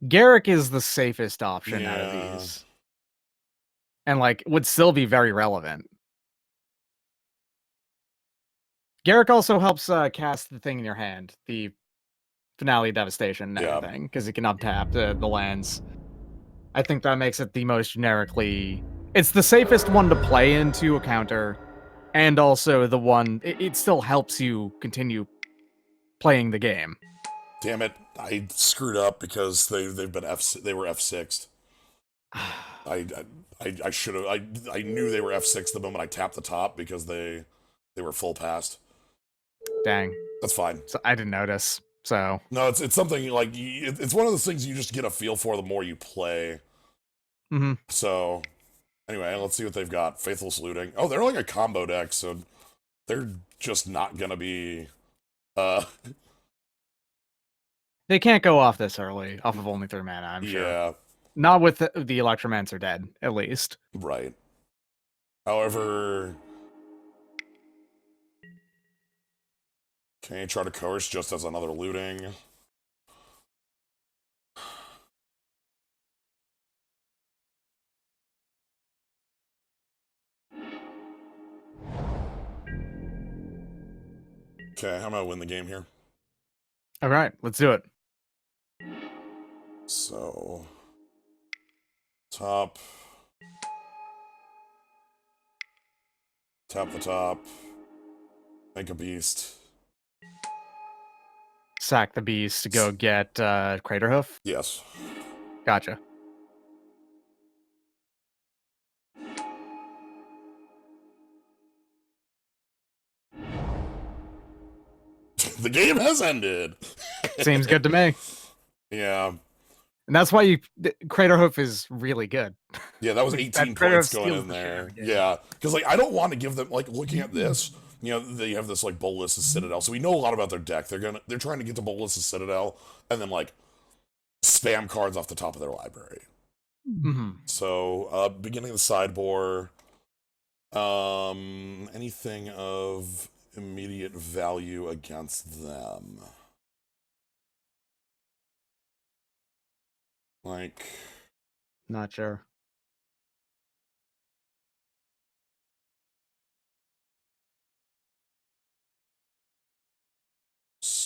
Garruk is the safest option out of these. And, like, would still be very relevant. Garruk also helps cast the thing in your hand, the Finale Devastation and everything, because it can untap the lands. I think that makes it the most generically... It's the safest one to play into a counter, and also the one... It still helps you continue playing the game.
Damn it, I screwed up because they've been they were F6'd. I should have... I knew they were F6 the moment I tapped the top because they were full passed.
Dang.
That's fine.
So I didn't notice. So
no, it's something like it's one of those things you just get a feel for the more you play.
Mm-hmm.
So anyway, let's see what they've got. Faithless Looting. Oh, they're like a combo deck, so they're just not gonna be.
They can't go off this early, off of only 3 mana. I'm sure.
Yeah.
Not with the Electromancer dead, at least.
Right. However, okay, try to coerce just as another looting. Okay, I'm gonna win the game here.
All right, let's do it.
So, top. Tap the top. Make a beast.
Sack the beast to go get Craterhoof.
Yes.
Gotcha.
The game has ended.
Seems good to me.
Yeah.
And that's why Craterhoof is really good.
Yeah, that was
Like,
18
that Craterhoof
points going
steals
in
the shit out
there.
of the game.
Yeah. Because, like, I don't want to give them, like, looking at this, you know, they have this, like, Bolas's Citadel. So we know a lot about their deck. They're trying to get to Bolas's Citadel and then, like, spam cards off the top of their library.
Mm-hmm.
So, beginning of the sideboard. Anything of immediate value against them? Like,
Not sure.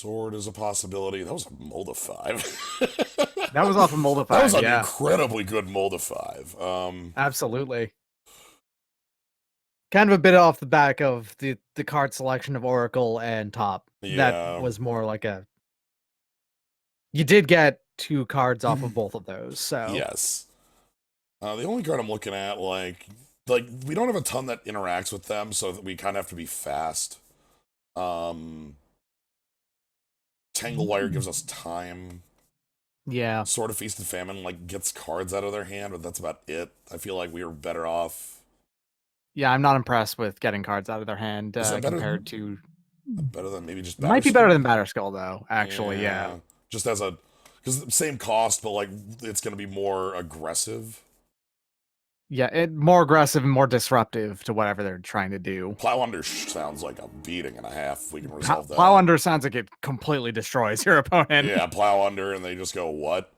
sword is a possibility. That was a mold of 5.
That was off of Mold of
That was
5,
an
yeah.
incredibly good mold of 5.
Absolutely. Kind of a bit off the back of the card selection of Oracle and Top.
Yeah.
That was more like a... You did get 2 cards off of both of those, so...
Yes. The only card I'm looking at, like we don't have a ton that interacts with them, so that we kind of have to be fast. Tangle Wire gives us time.
Yeah.
Sword of Feast and Famine, like, gets cards out of their hand, but that's about it. I feel like we were better off.
Yeah, I'm not impressed with getting cards out of their hand
Is that better
compared to...
Better than maybe just
Might be
Batterskull?
better than Batterskull, though, actually, yeah.
Just as a... Because same cost, but, like, it's going to be more aggressive.
Yeah, more aggressive and more disruptive to whatever they're trying to do.
Plow Under sounds like a beating and a half if we can resolve that.
Plow Under sounds like it completely destroys your opponent.
Yeah, Plow Under, and they just go, what?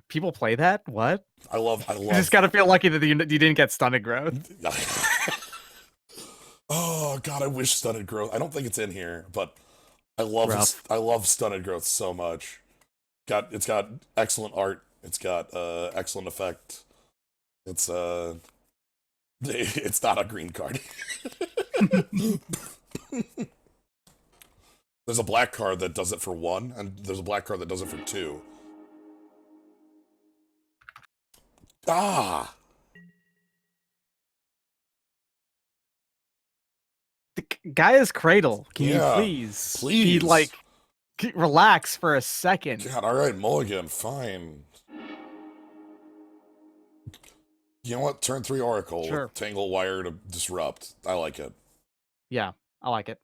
People play that? What?
I love...
You just gotta feel lucky that you didn't get Stunted Growth.
Oh, God, I wish Stunted Growth... I don't think it's in here, but I love Stunted Growth so much. It's got excellent art. It's got excellent effect. It's it's not a green card. There's a black card that does it for 1, and there's a black card that does it for 2. Ah!
Gaia's Cradle. Can
Yeah,
you please?
please.
Be like, relax for a second.
God, alright, Mulligan, fine. You know what? Turn 3 Oracle.
Sure.
Tangle Wire to Disrupt. I like it.
Yeah, I like it.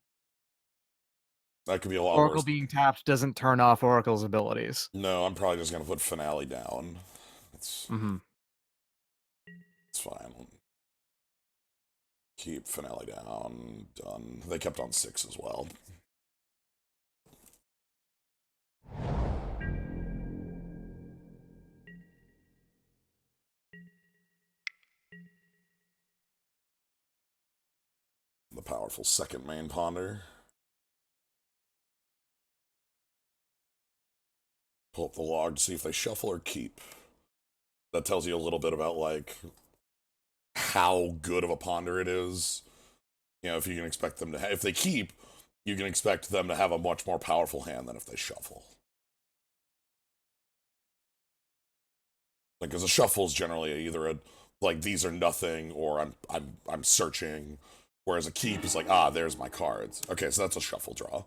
That could be a lot
Oracle
worse.
being tapped doesn't turn off Oracle's abilities.
No, I'm probably just going to put Finale down. It's fine. Keep Finale down. Done. They kept on 6 as well. The powerful second main ponder. Pull up the log to see if they shuffle or keep. That tells you a little bit about, like, how good of a ponder it is. You know, if you can expect them to... if they keep, you can expect them to have a much more powerful hand than if they shuffle. Like, because a shuffle is generally either a... like, these are nothing, or I'm searching. Whereas a keep is like, ah, there's my cards. Okay, so that's a shuffle draw.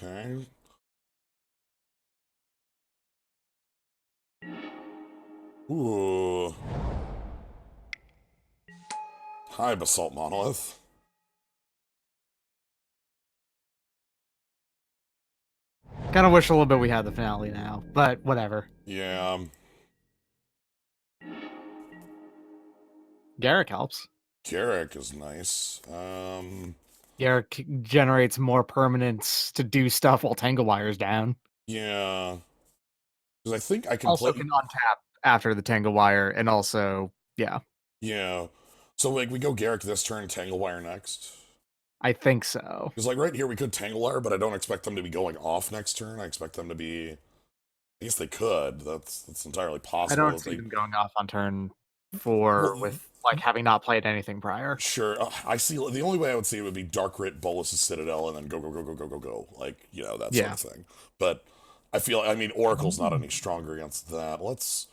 Okay. Ooh. Hi, Basalt Monolith.
Kind of wish a little bit we had the finale now, but whatever.
Yeah.
Garrick helps.
Garrick is nice.
Garrick generates more permanence to do stuff while Tanglewire's down.
Yeah. Because I think I can
Also
play.
can untap after the Tanglewire, and also, yeah,
Yeah. So, like, we go Garrick this turn, Tanglewire next.
I think so.
Because, like, right here we could Tanglewire, but I don't expect them to be going off next turn. I expect them to be. I guess they could. That's entirely
I
possible.
don't see them going off on turn 4
Well,
with like having not played anything prior.
sure. I see. The only way I would see it would be Dark Rit, Bolus's Citadel, and then go, go, go, go, go, go, go. Like, you know, that sort
Yeah.
of thing. But I feel, I mean, Oracle's not any stronger against that. Let's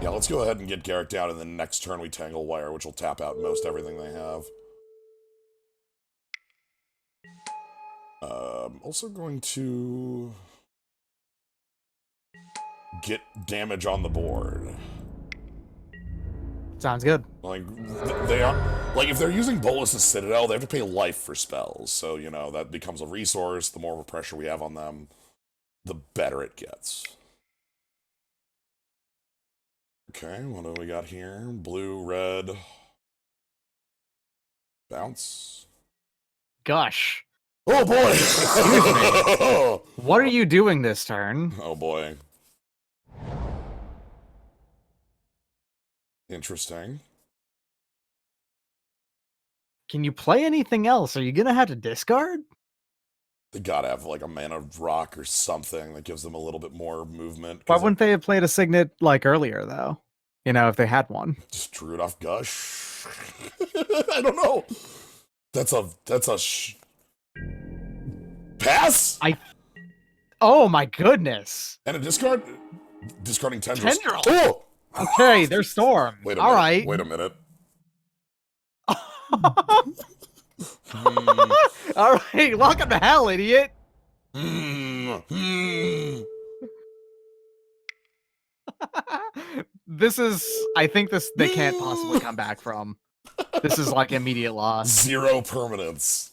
go ahead and get Garrick down, and then next turn we Tanglewire, which will tap out most everything they have. Also going to get damage on the board.
Sounds good.
Like, they are, like, if they're using Bolus's Citadel, they have to pay life for spells. So, you know, that becomes a resource. The more of a pressure we have on them, the better it gets. Okay, what do we got here? Blue, red. Bounce.
Gush.
Oh, boy!
Excuse me. What are you doing this turn?
Oh, boy. Interesting.
Can you play anything else? Are you gonna have to discard?
They gotta have, like, a Mana Rock or something that gives them a little bit more movement.
Why
'Cause
wouldn't they have played a Signet like earlier, though? You know, if they had one.
just drew it off Gush. I don't know. That's a pass?
Oh my goodness.
And a discard? Discarding Tendrils.
Tendrils.
Oh!
Okay, they're Storm.
Wait a
All
minute.
right.
Wait a minute.
All right, welcome to hell, idiot. This is, I think they can't possibly come back from. This is like immediate loss.
0 permanence.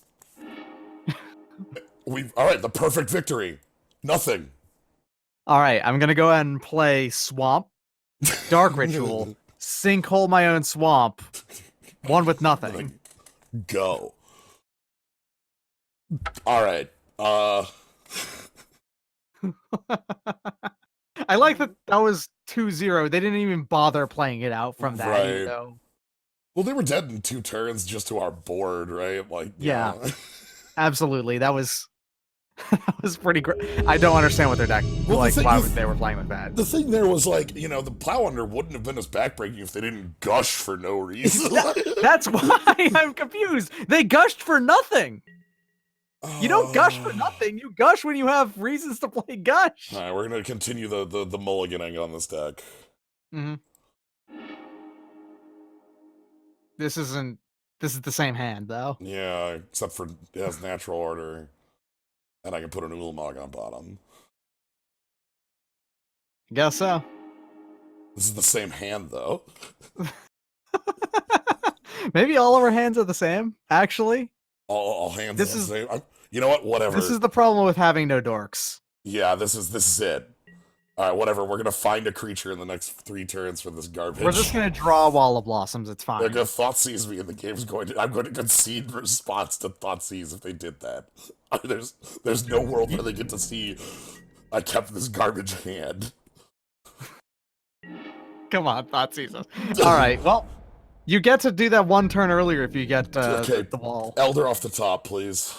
All right, the perfect victory. Nothing.
All right, I'm gonna go ahead and play Swamp, Dark Ritual, Sinkhole my own swamp, one with nothing.
Go. All right.
I like that was 2-0. They didn't even bother playing it out from that.
Right.
You know?
Well, they were dead in 2 turns just to our board, right? Like,
Yeah. Absolutely. That was pretty great. I don't understand what their deck why they were playing with that.
The thing there was like, you know, the Plow Under wouldn't have been as backbreaking if they didn't gush for no reason.
That's why I'm confused. They gushed for nothing. You don't gush for nothing. You gush when you have reasons to play gush.
All right, we're gonna continue the mulliganing on this deck.
Mm-hmm. This is the same hand though.
Yeah, except for it has natural order, and I can put an Ulamog on bottom.
I guess so.
This is the same hand though.
Maybe all of our hands are the same. Actually,
all hands are the same. You know what? Whatever.
This is the problem with having no dorks.
Yeah, this is it. All right, whatever. We're gonna find a creature in the next 3 turns for this garbage.
We're just gonna draw a Wall of Blossoms. It's fine.
They're gonna Thoughtseize me, and the game's going to. I'm going to concede response to Thoughtseize if they did that. There's no world where they get to see I kept this garbage hand.
Come on, Thoughtseize us. All right, well, you get to do that 1 turn earlier if you get the wall.
Elder off the top, please.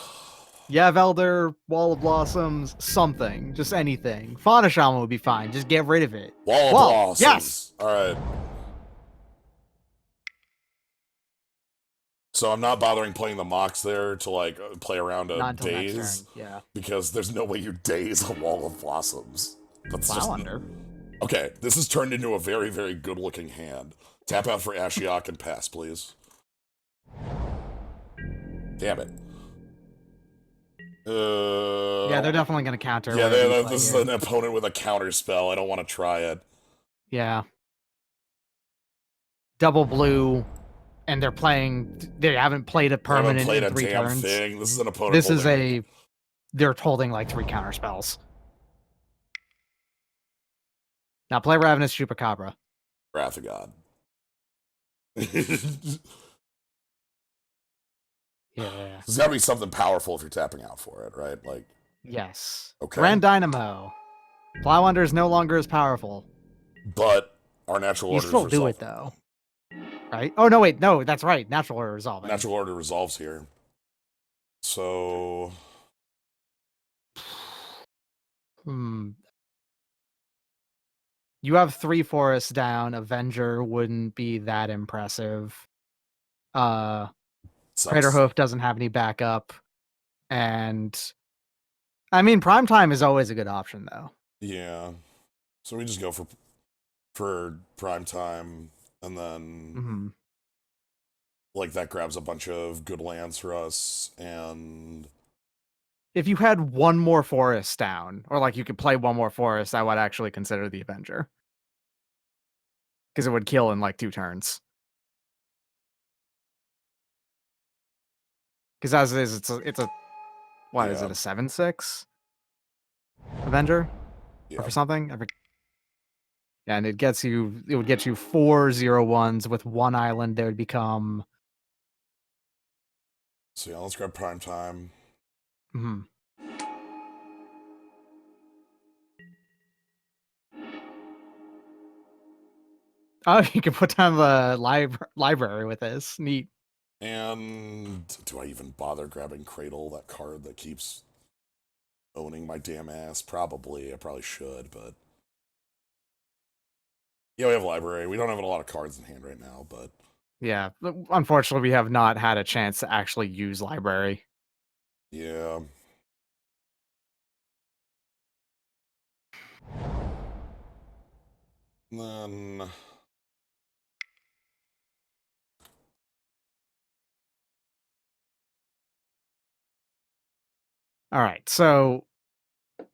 You have Elder, Wall of Blossoms, something. Just anything. Fauna Shaman would be fine. Just get rid of it.
Wall of Blossoms.
Yes!
Alright. So I'm not bothering playing the Mox there to, like, play around a
Not until
daze.
next turn, yeah.
Because there's no way you daze a Wall of Blossoms. That's
Plow
just...
Under.
Okay, this has turned into a very, very good-looking hand. Tap out for Ashiok and pass, please. Damn it.
Yeah, they're definitely going to counter
Yeah,
whatever you play
this is
here.
an opponent with a counter spell. I don't want to try it.
Yeah. Double blue, and they're playing. They haven't played a
I haven't
permanent
played
in
a
3
damn
turns.
thing. This is an opponent
This is
holding...
they're holding like 3 counter spells. Now play Ravenous Chupacabra.
Wrath of God.
Yeah.
There's got to be something powerful if you're tapping out for it, right? Like,
Yes.
okay.
Grand Dynamo. Plowunder is no longer as powerful.
But our natural
You
order
still
is
do it though. Right? Oh no, wait, no, that's right. Natural order resolving.
Natural order resolves here. So...
You have 3 forests down. Avenger wouldn't be that impressive. Craterhoof doesn't have any backup. And I mean, Primetime is always a good option though.
Yeah. So we just go for prime time, and then like that grabs a bunch of good lands for us. And
if you had 1 more forest down, or like you could play 1 more forest, I would actually consider the Avenger, because it would kill in like 2 turns. Because as it is, it's a what is it, a 7/6 Avenger or something? Yeah, and it would get you 4 0/1s with 1 island. They would become.
So yeah, let's grab prime time.
Oh, you can put down the library with this. Neat.
And do I even bother grabbing Cradle, that card that keeps owning my damn ass? Probably. I probably should, but... Yeah, we have library. We don't have a lot of cards in hand right now, but...
Yeah, unfortunately, we have not had a chance to actually use library.
Yeah. And then...
All right, so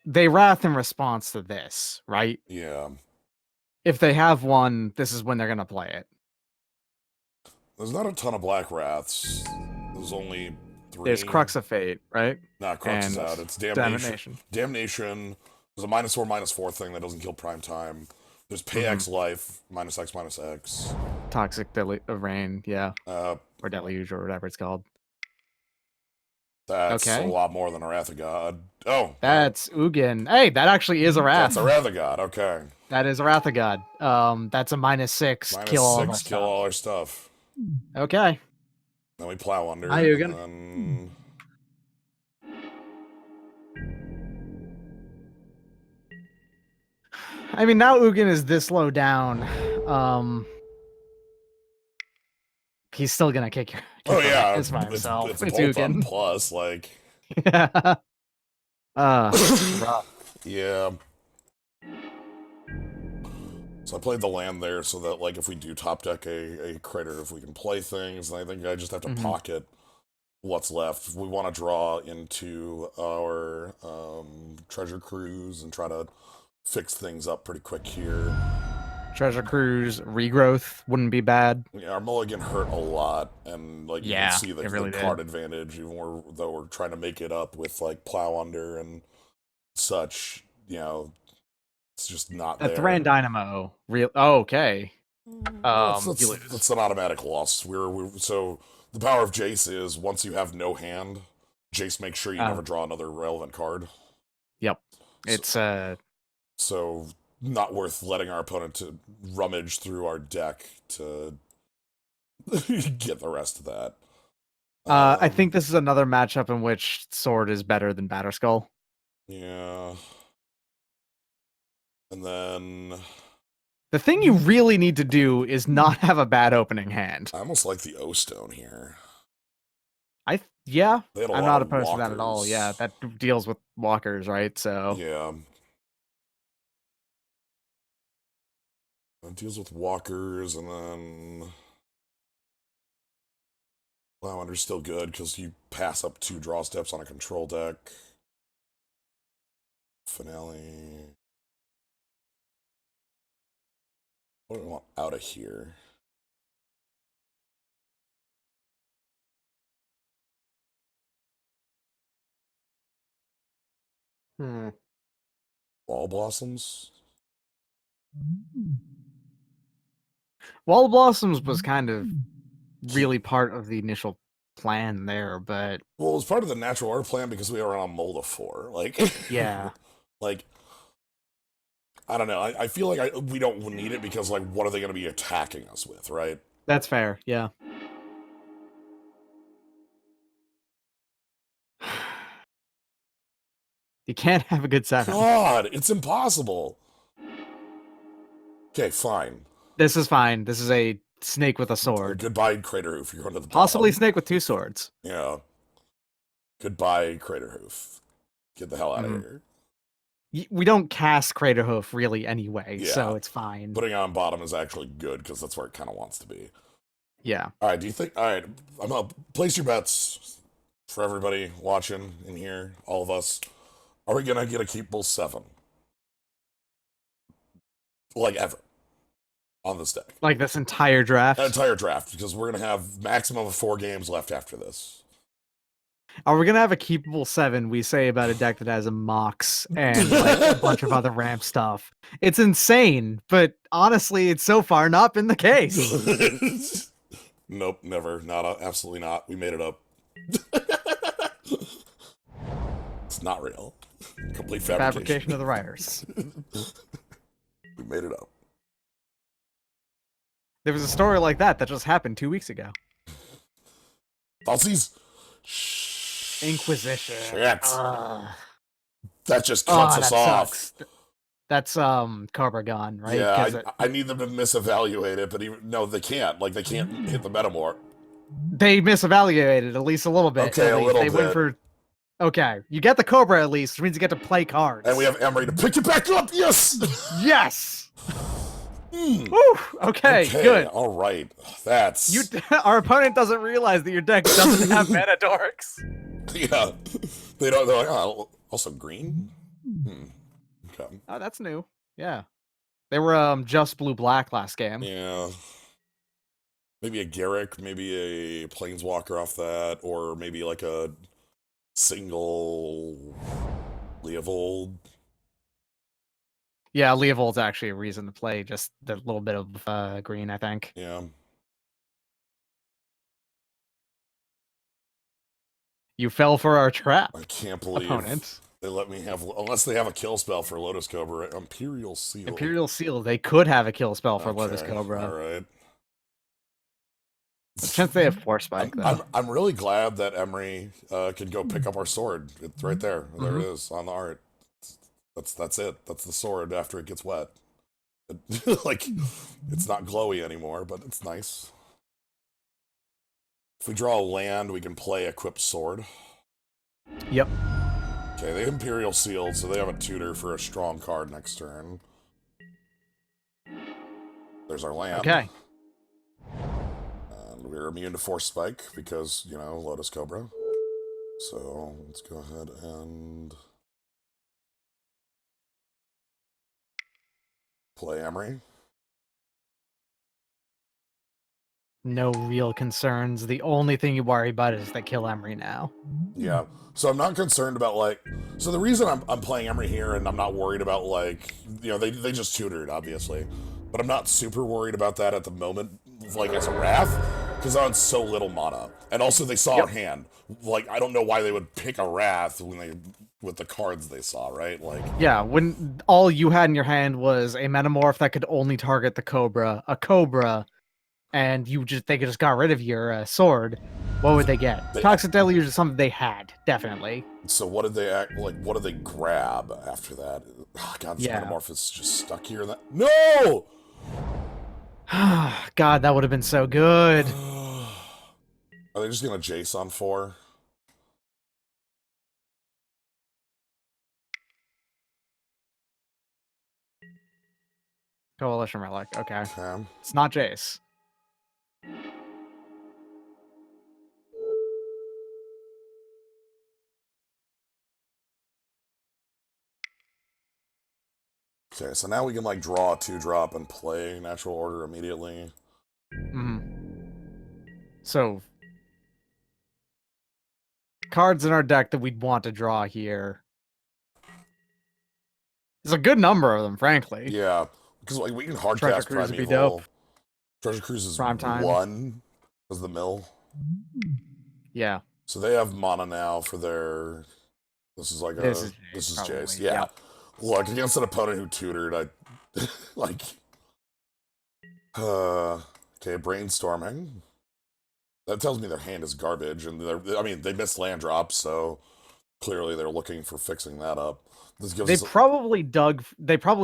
they wrath in response to this, right?
Yeah.
If they have one, this is when they're going to play it.
There's not a ton of Black Wraths. There's only 3.
There's Crux of Fate, right?
Nah, Crux is out. It's Damnation. Damnation. There's a -4/-4 thing that doesn't kill prime time. There's Pay X Life, -X/-X.
Toxic Rain, yeah. Or Deluge, or whatever it's called.
That's a lot more than a Wrath of God. Oh.
That's Ugin. Hey, that actually is a Wrath.
That's a Wrath of God, okay.
That is a Wrath of God. That's a -6, kill all our stuff.
Kill all our stuff.
Okay.
Then we plow under.
Hi, Ugin.
And then...
I mean, now Ugin is this low down. He's still gonna kick your.
Oh yeah,
it's by himself.
It's Ugin plus, like.
Yeah. Rough.
Yeah. So I played the land there so that, like, if we do top deck a Crater, if we can play things, and I think I just have to pocket what's left. We want to draw into our Treasure Cruise and try to fix things up pretty quick here.
Treasure Cruise regrowth wouldn't be bad.
Yeah, our mulligan hurt a lot, and like you can see the card advantage, even though we're trying to make it up with like Plow Under and such. You know, it's just not there.
Thran Dynamo. Okay.
That's an automatic loss. So the power of Jace is once you have no hand, Jace makes sure you never draw another relevant card.
Yep. It's
so not worth letting our opponent to rummage through our deck to get the rest of that.
I think this is another matchup in which Sword is better than Batterskull.
Yeah. And then...
The thing you really need to do is not have a bad opening hand.
I almost like the O-Stone here.
Yeah, I'm not opposed to that at all. Yeah, that deals with walkers, right? So
yeah. It deals with walkers, and then Wow, Under's still good because you pass up 2 draw steps on a control deck. Finale. What do I want out of here? Wall Blossoms?
Wall of Blossoms was kind of really part of the initial plan there, but
Well, it was part of the natural art plan because we were on Molda 4. Like,
yeah,
like, I don't know. I feel like we don't need it because, like, what are they going to be attacking us with, right?
that's fair. Yeah. You can't have a good 7.
God, it's impossible. Okay, fine.
This is fine. This is a snake with a sword.
Goodbye, Crater Hoof. You're going to the
Possibly
bottom.
snake with 2 swords.
Yeah. Goodbye, Crater Hoof. Get the hell out of
Mhm.
here.
We don't cast Craterhoof really anyway,
Yeah.
so it's fine.
Putting it on bottom is actually good because that's where it kind of wants to be.
Yeah.
All right, do you think... All right, I'm going to place your bets for everybody watching in here, all of us. Are we going to get a keepable 7? Like, ever. On this deck.
Like this entire draft?
An entire draft, because we're going to have maximum of 4 games left after this.
Are we gonna have a keepable 7 we say about a deck that has a Mox and like a bunch of other ramp stuff? It's insane, but honestly, it's so far not been the case.
Nope, never. Not absolutely not. We made it up. It's not real. Complete
Fabrication of the writers.
We made it up.
There was a story like that just happened 2 weeks ago.
Falsies.
Inquisition.
Shit. That just cuts us off.
Sucks. That's Cobra Gun, right?
Yeah, I need them to misevaluate it, but no, they can't. Like, they can't hit the Metamorph.
They misevaluated at least a little bit.
Okay, a little
they
bit.
Went for... Okay, you get the Cobra at least, which means you get to play cards.
And we have Emery to pick it back up. Yes.
Yes. Woo! Okay, good.
All right, that's
Our opponent doesn't realize that your deck doesn't have mana dorks.
Yeah, they don't. They're like, oh, also green. Okay.
Oh, that's new. Yeah, they were just blue-black last game.
Yeah. Maybe a Garrick, maybe a Planeswalker off that, or maybe like a single Leovold.
Yeah, Leovold's actually a reason to play just the little bit of green, I think.
Yeah.
You fell for our trap.
I can't believe
opponent.
They let me have, unless they have a kill spell for Lotus Cobra, right? Imperial Seal.
Imperial Seal, they could have a kill spell for Lotus Cobra.
All right.
Since they have Force Spike, though.
I'm really glad that Emery could go pick up our sword. It's right there. There it is on the art. That's it. That's the sword after it gets wet. Like, it's not glowy anymore, but it's nice. If we draw a land, we can play Equipped Sword.
Yep.
Okay, they Imperial Sealed, so they have a tutor for a strong card next turn. There's our land.
Okay.
And we're immune to Force Spike because, you know, Lotus Cobra. So, let's go ahead and play Emery.
No real concerns. The only thing you worry about is they kill Emery now.
Yeah. So I'm not concerned about, like... So the reason I'm playing Emery here and I'm not worried about, like... You know, they just tutored, obviously. But I'm not super worried about that at the moment, like, as a Wrath. Because on so little mana. And also, they saw our hand. Like, I don't know why they would pick a Wrath when they... with the cards they saw, right? Like...
Yeah, when all you had in your hand was a Metamorph that could only target the Cobra, a Cobra... and they just got rid of your sword, what would they get? Toxic Deluge is something they had, definitely.
So what did they what did they grab after that? Oh, God, this Metamorph is just stuck here. No!
God, that would have been so good.
Are they just gonna Jace on 4?
Coalition Relic, okay.
Okay.
It's not Jace.
Okay, so now we can like draw a 2-drop and play Natural Order immediately.
So cards in our deck that we'd want to draw here. There's a good number of them, frankly.
Yeah, because like we can hardcast
Treasure Cruise would be
Primeval.
dope.
Treasure Cruise is
Prime time.
1 as the mill.
Yeah.
So they have mana now for their. This is like a.
This
This is
probably,
Jace. Yeah.
yeah.
Look, against an opponent who tutored, I like. Okay, brainstorming. That tells me their hand is garbage, and they missed land drops, so clearly they're looking for fixing that up. This gives
They
us
probably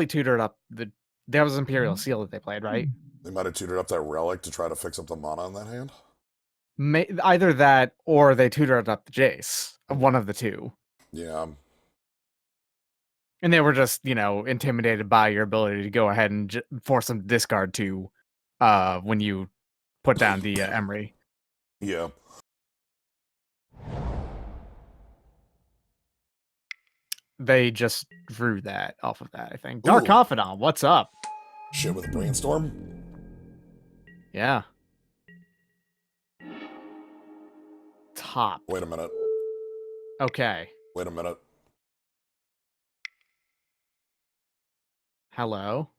tutored up that was Imperial Seal that they played, right?
they might have tutored up that relic to try to fix up the mana in that hand.
Either that or they tutored up the Jace. One of the two.
Yeah.
And they were just, intimidated by your ability to go ahead and force them to discard 2 when you put down the Emery.
Yeah.
They just drew that off of that, I think. Dark
Ooh.
Confidant, what's up?
Shit with a brainstorm.
Yeah. Top.
Wait a minute.
Okay.
Wait a minute.
Hello?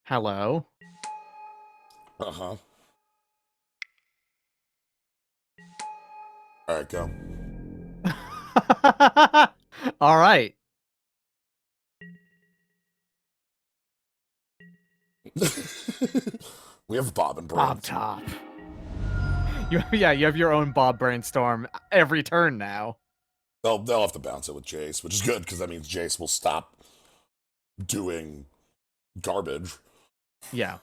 Hello?
Uh-huh. Alright, go.
All right.
We have Bob and Brain.
Bob Top. You have your own Bob Brainstorm every turn now.
They'll have to bounce it with Jace, which is good because that means Jace will stop doing garbage.
Yeah.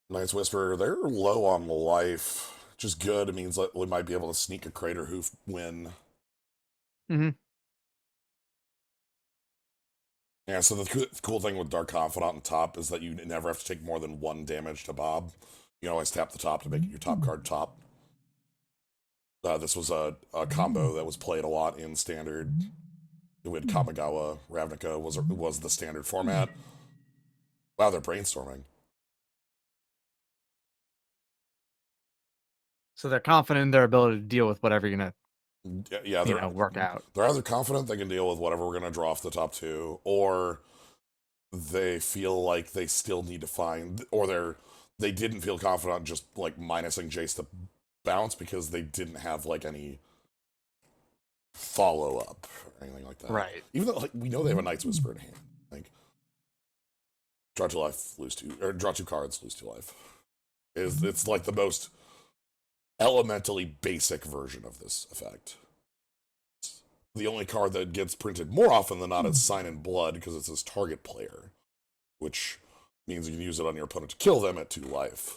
Night's Whisperer, they're low on life. Which is good. It means that we might be able to sneak a Crater Hoof win.
Mm-hmm.
Yeah, so the cool thing with Dark Confidant on top is that you never have to take more than 1 damage to Bob. You can always tap the top to make your top card top. This was a combo that was played a lot in Standard. With Kamigawa, Ravnica was the standard format. Wow, they're brainstorming.
So they're confident in their ability to deal with whatever you're gonna work out.
They're either confident they can deal with whatever we're gonna draw off the top 2, or they feel like they still need to find, or they didn't feel confident just like minusing Jace to bounce because they didn't have like any follow up or anything like that.
Right.
Even though like we know they have a Night's Whisper in hand. Like draw 2 life, lose 2, or draw 2 cards, lose 2 life. It's like the most elementally basic version of this effect. The only card that gets printed more often than not is Sign in Blood because it's his target player, which means you can use it on your opponent to kill them at 2 life.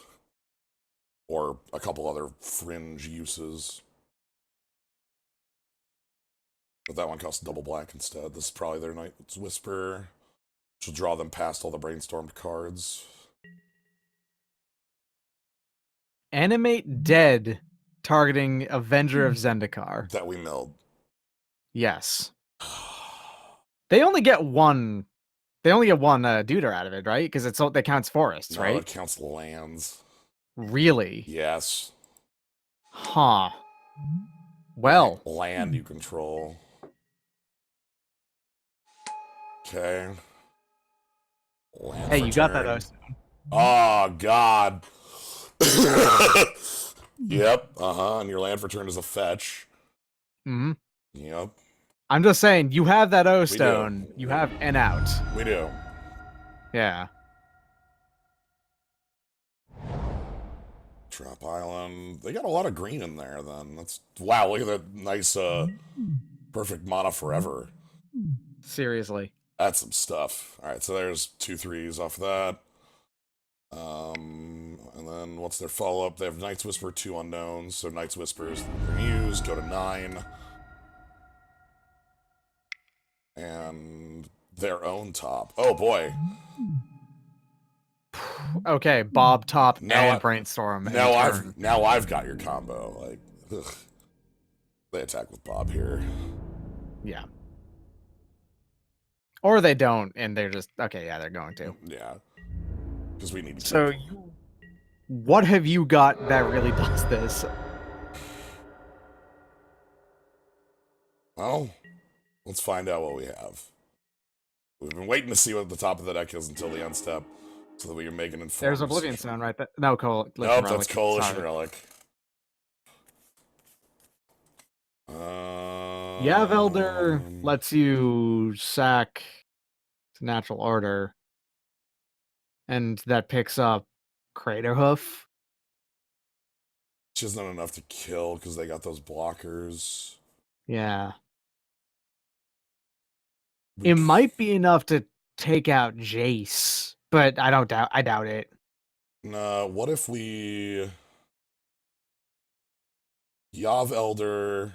Or a couple other fringe uses. But that one costs double black instead. This is probably their Night's Whisper, which will draw them past all the brainstormed cards.
Animate Dead, targeting Avenger of Zendikar.
That we milled.
Yes. They only get one. They only get one Deuter out of it, right? Because that counts forests,
No,
right?
it counts lands.
Really?
Yes.
Huh. Well.
Land you control. Okay. Land
Hey,
for
you got that
turn.
O-Stone.
Oh, God. Yep. And your land for turn is a fetch.
Mm-hmm.
Yep.
I'm just saying, you have that O-Stone. You have an out.
We do.
Yeah.
Trap Island. They got a lot of green in there, then. Wow, look at that nice, perfect mana forever.
Seriously.
That's some stuff. Alright, so there's 2 3s off that. And then what's their follow-up? They have Night's Whisper, 2 unknowns, so Night's Whispers they're gonna use, go to 9. And their own top. Oh boy.
Okay, Bob top
Now
and Brainstorm.
Now I've got your combo. Like, ugh. They attack with Bob here.
Yeah. Or they don't, and they're just okay. Yeah, they're going to.
Yeah, because we need to.
So what have you got that really does this?
Well, let's find out what we have. We've been waiting to see what the top of the deck is until the end step, so that we can make an informed.
There's Oblivion Stone right there. No, Coalition
Nope,
Relic.
that's Coalition
Sorry.
Relic.
Elder lets you sack Natural Order, and that picks up Craterhoof.
Which isn't enough to kill because they got those blockers.
Yeah. It might be enough to take out Jace, but I doubt it.
Nah, what if we Yav Elder,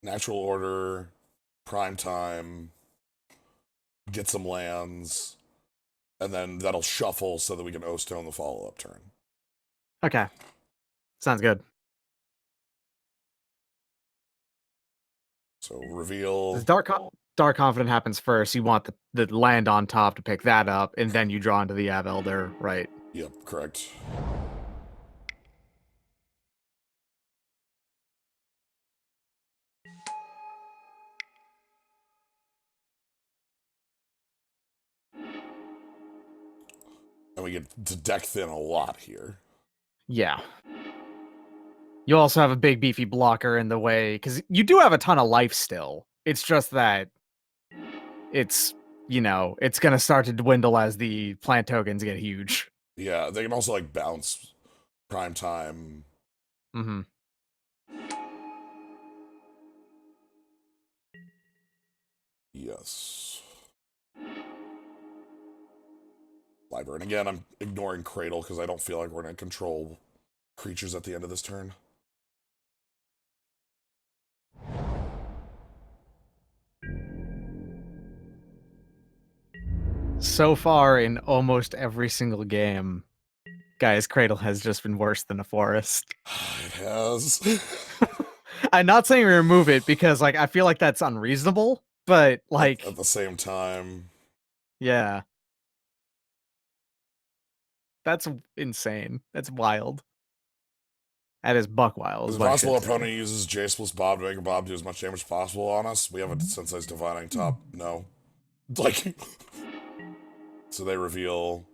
Natural Order, Prime Time, get some lands, and then that'll shuffle so that we can O-Stone the follow-up turn.
Okay. Sounds good.
So reveal.
Dark Confident happens first. You want the land on top to pick that up, and then you draw into the Yav Elder, right?
Yep, correct. And we get to deck thin a lot here.
Yeah. You also have a big beefy blocker in the way, because you do have a ton of life still. It's just that it's, it's going to start to dwindle as the plant tokens get huge.
Yeah, they can also, like, bounce Prime Time.
Mm-hmm.
Yes. Library. And again, I'm ignoring Cradle because I don't feel like we're going to control creatures at the end of this turn.
So far, in almost every single game, guys, Cradle has just been worse than a forest.
It has.
I'm not saying remove it because, I feel like that's unreasonable, but,
At the same time.
Yeah. That's insane. That's wild. That is buck wild.
Is it possible opponent uses Jace plus Bob to make Bob do as much damage as possible on us? We have a Sensei's Divining top. No. So they reveal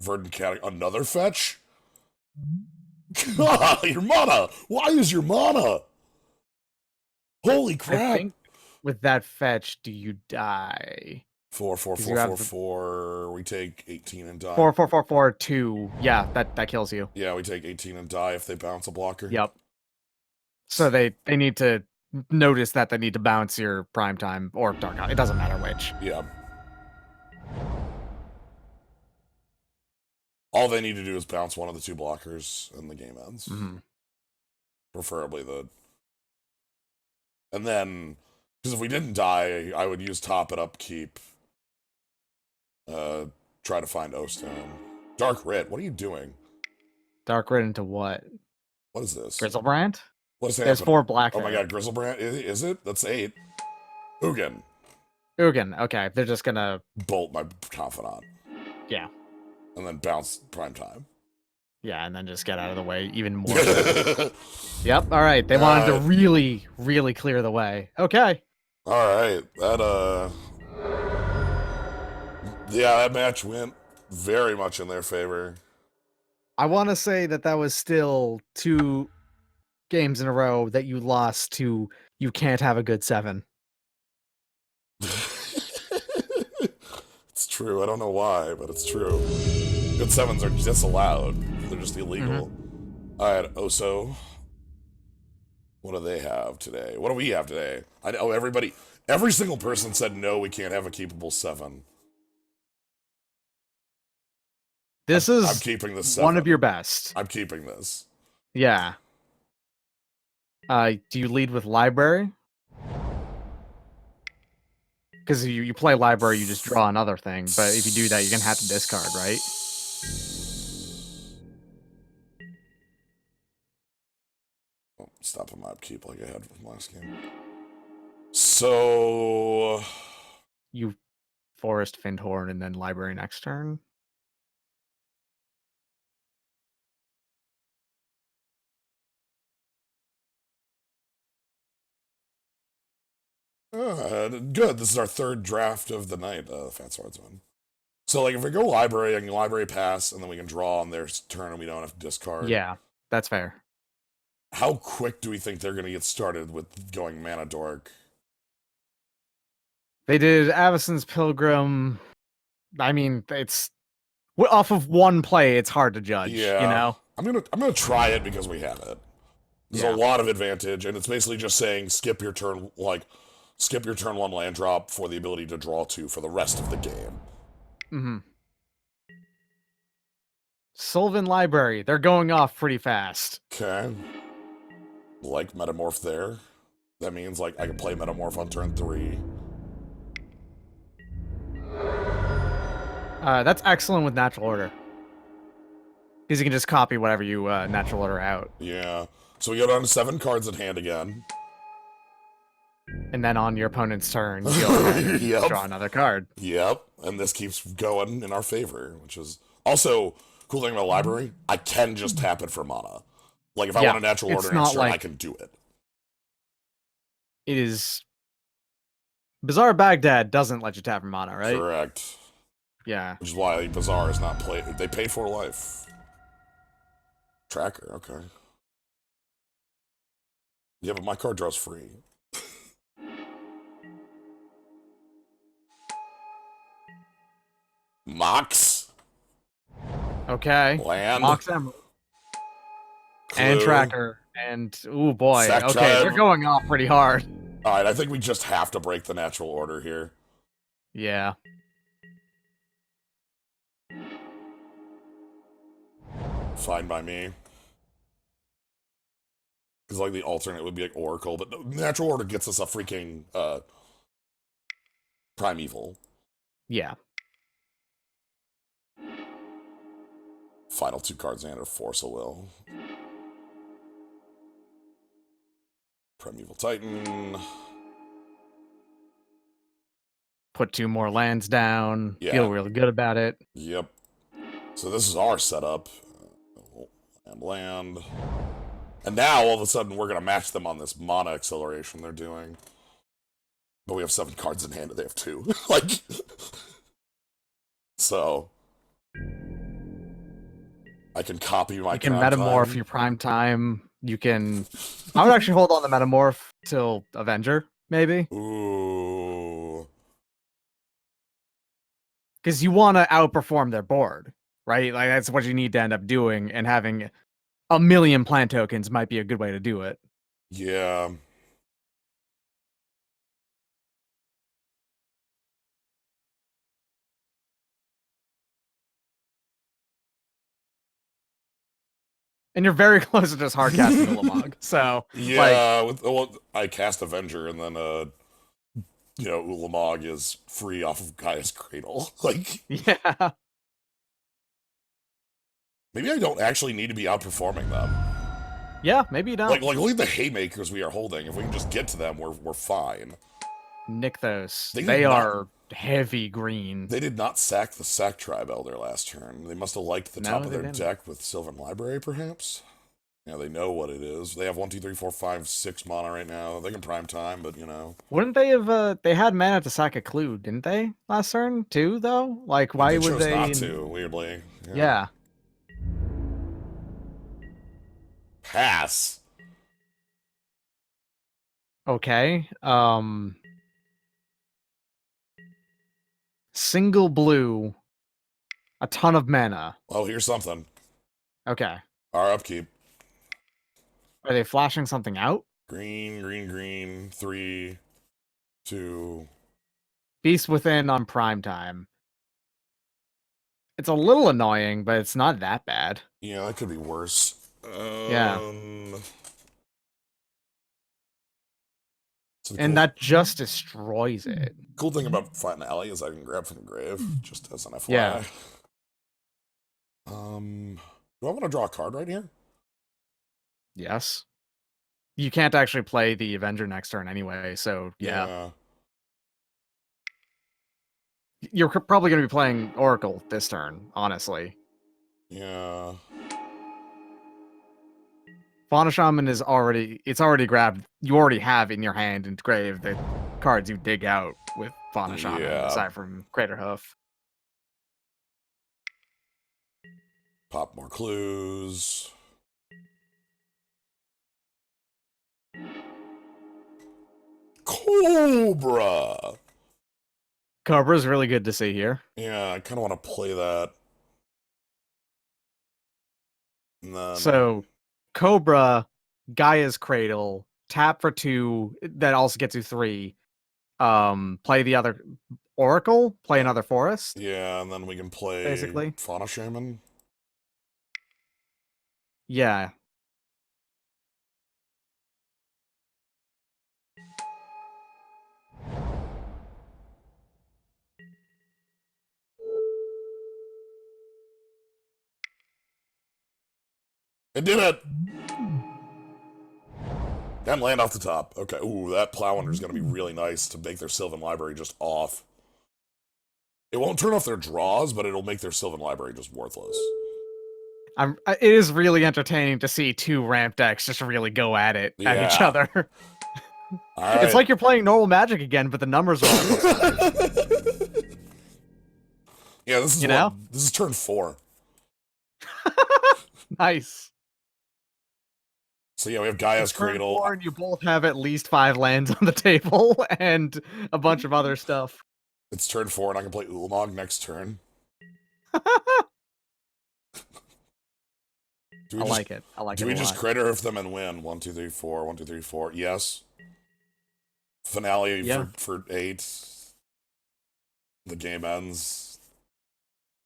Verdant Cat. Another fetch? Your mana! Why is your mana? Holy crap!
I think with that fetch, do you die?
4, 4, 4, 4, 4. We take 18 and die.
4, 4, 4, 4, 2. Yeah, that kills you.
Yeah, we take 18 and die if they bounce a blocker.
Yep. So they need to notice that they need to bounce your Prime Time or Dark Out. It doesn't matter which.
Yeah. All they need to do is bounce one of the two blockers and the game ends.
Mm-hmm.
Preferably the... And then, because if we didn't die, I would use top and upkeep. Try to find O-Stone. Dark Rit, what are you doing?
Dark Rit into what?
What is this?
Grizzlebrand?
What is
There's 4 black.
Oh my god, Grizzlebrand? Is it? That's 8. Ugin.
Okay, they're just gonna...
Bolt my Confidant.
Yeah.
And then bounce Prime Time.
Yeah, and then just get out of the way even more. Yep, alright. They wanted to really, really clear the way. Okay.
Alright, that, yeah, that match went very much in their favor.
I want to say that was still 2 games in a row that you lost to you can't have a good 7.
It's true. I don't know why, but it's true. Good 7s are disallowed. They're just illegal. Alright, Oso. What do they have today? What do we have today? I know every single person said no, we can't have a keepable 7. I'm keeping this 7.
One of your best.
I'm keeping this.
Yeah. Do you lead with library? Because you play library, you just draw another thing. But if you do that, you're gonna have to discard, right?
Oh, stop on my upkeep like I had from last game. So
You Forest, Findhorn, and then Library next turn.
good. This is our third draft of the night, Fat Swordsman. So, like, if we go library, I can library pass, and then we can draw on their turn, and we don't have to discard.
Yeah, that's fair.
How quick do we think they're going to get started with going Mana Dork?
They did Avacyn's Pilgrim. I mean, it's off of one play. It's hard to judge.
Yeah,
You know.
I'm gonna try it because we have it. There's a lot of advantage, and it's basically just saying skip your turn, skip your turn 1 land drop for the ability to draw 2 for the rest of the game.
Mm-hmm. Sylvan Library. They're going off pretty fast.
Okay. Like Metamorph there. That means like I can play Metamorph on turn 3.
That's excellent with Natural Order. Because you can just copy whatever you Natural Order out.
Yeah. So we go down to 7 cards in hand again.
And then on your opponent's turn, you go ahead and
Yep.
draw another card.
Yep. And this keeps going in our favor, which is also cool thing about library. I can just tap it for mana. Like if I want a natural order next turn, I can do it.
It is Bazaar Baghdad doesn't let you tap for mana, right?
Correct.
Yeah.
Which is why Bazaar is not played. They pay for life. Tracker, okay. Yeah, but my card draw's free. Mox.
Okay.
Land.
Mox Emerald.
Clue.
And Tracker. And, ooh boy.
Sack
Okay,
Tribe.
they're going off pretty hard.
Alright, I think we just have to break the natural order here.
Yeah.
Fine by me. Because, like, the alternate would be, like, Oracle, but natural order gets us a freaking, Primeval.
Yeah.
Final 2 cards in hand are Force of Will. Primeval Titan.
Put 2 more lands down.
Yeah.
Feel really good about it.
Yep. So this is our setup. Land. And now, all of a sudden, we're going to match them on this mana acceleration they're doing. But we have 7 cards in hand and they have 2. Like... So... I can copy my
You can Metamorph
time.
your Prime Time. You can... I would actually hold on to Metamorph till Avenger, maybe.
Ooh.
Because you want to outperform their board, right? Like, that's what you need to end up doing, and having a million plant tokens might be a good way to do it.
Yeah.
And you're very close to just hard casting Ulamog. So,
yeah, well, I cast Avenger, and then, you know, Ulamog is free off of Gaia's Cradle. Like,
yeah.
maybe I don't actually need to be outperforming them.
Yeah, maybe you don't.
Like look at the Haymakers we are holding. If we can just get to them, we're fine.
Nykthos.
They
They
did not-
are heavy green.
They did not sack the Sack Tribe Elder last turn. They must have liked the
No,
top of
they
their
didn't.
deck with Sylvan Library, perhaps? Yeah, they know what it is. They have 1, 2, 3, 4, 5, 6 mana right now. They can prime time, but you know.
Wouldn't they have, they had mana to sack a clue, didn't they? Last turn, too, though? Like, why
they
would
chose
they...
not to, weirdly.
Yeah.
Pass.
Okay. Single blue. A ton of mana.
Oh, here's something.
Okay.
Our upkeep.
Are they flashing something out?
Green, green, green. 3, 2.
Beast Within on prime time. It's a little annoying, but it's not that bad.
Yeah, that could be worse.
Yeah.
So the
And
cool-
that just destroys it.
Cool thing about Finale is I can grab from the grave, just as an FYI.
Yeah.
Do I want to draw a card right here?
Yes. You can't actually play the Avenger next turn anyway, so yeah. You're probably going to be playing Oracle this turn, honestly.
Yeah.
Fauna Shaman is already grabbed. You already have in your hand and grave the cards you dig out with Fauna Shaman, aside from Crater Hoof.
Pop more clues. Cobra!
Cobra's really good to see here.
Yeah, I kind of want to play that. And then...
So, Cobra, Gaia's Cradle, tap for 2, that also gets you 3. Play the other Oracle, play another Forest.
Yeah, and then we can play
basically.
Fauna Shaman.
Yeah.
It did it! And land off the top. Okay, ooh, that Plowlander is going to be really nice to make their Sylvan Library just off. It won't turn off their draws, but it'll make their Sylvan Library just worthless.
It is really entertaining to see 2 ramp decks just really go at it at each other.
Right.
It's like you're playing normal Magic again, but the numbers are all
Yeah, this is this is turn 4.
Nice.
So yeah, we have Gaia's Cradle.
4 and you both have at least 5 lands on the table and a bunch of other stuff.
It's turn 4, and I can play Ulamog next turn.
I like it.
Do we just Crater Hoof them and win? 1, 2, 3, 4. 1, 2, 3, 4. Yes. Finale for 8. The game ends.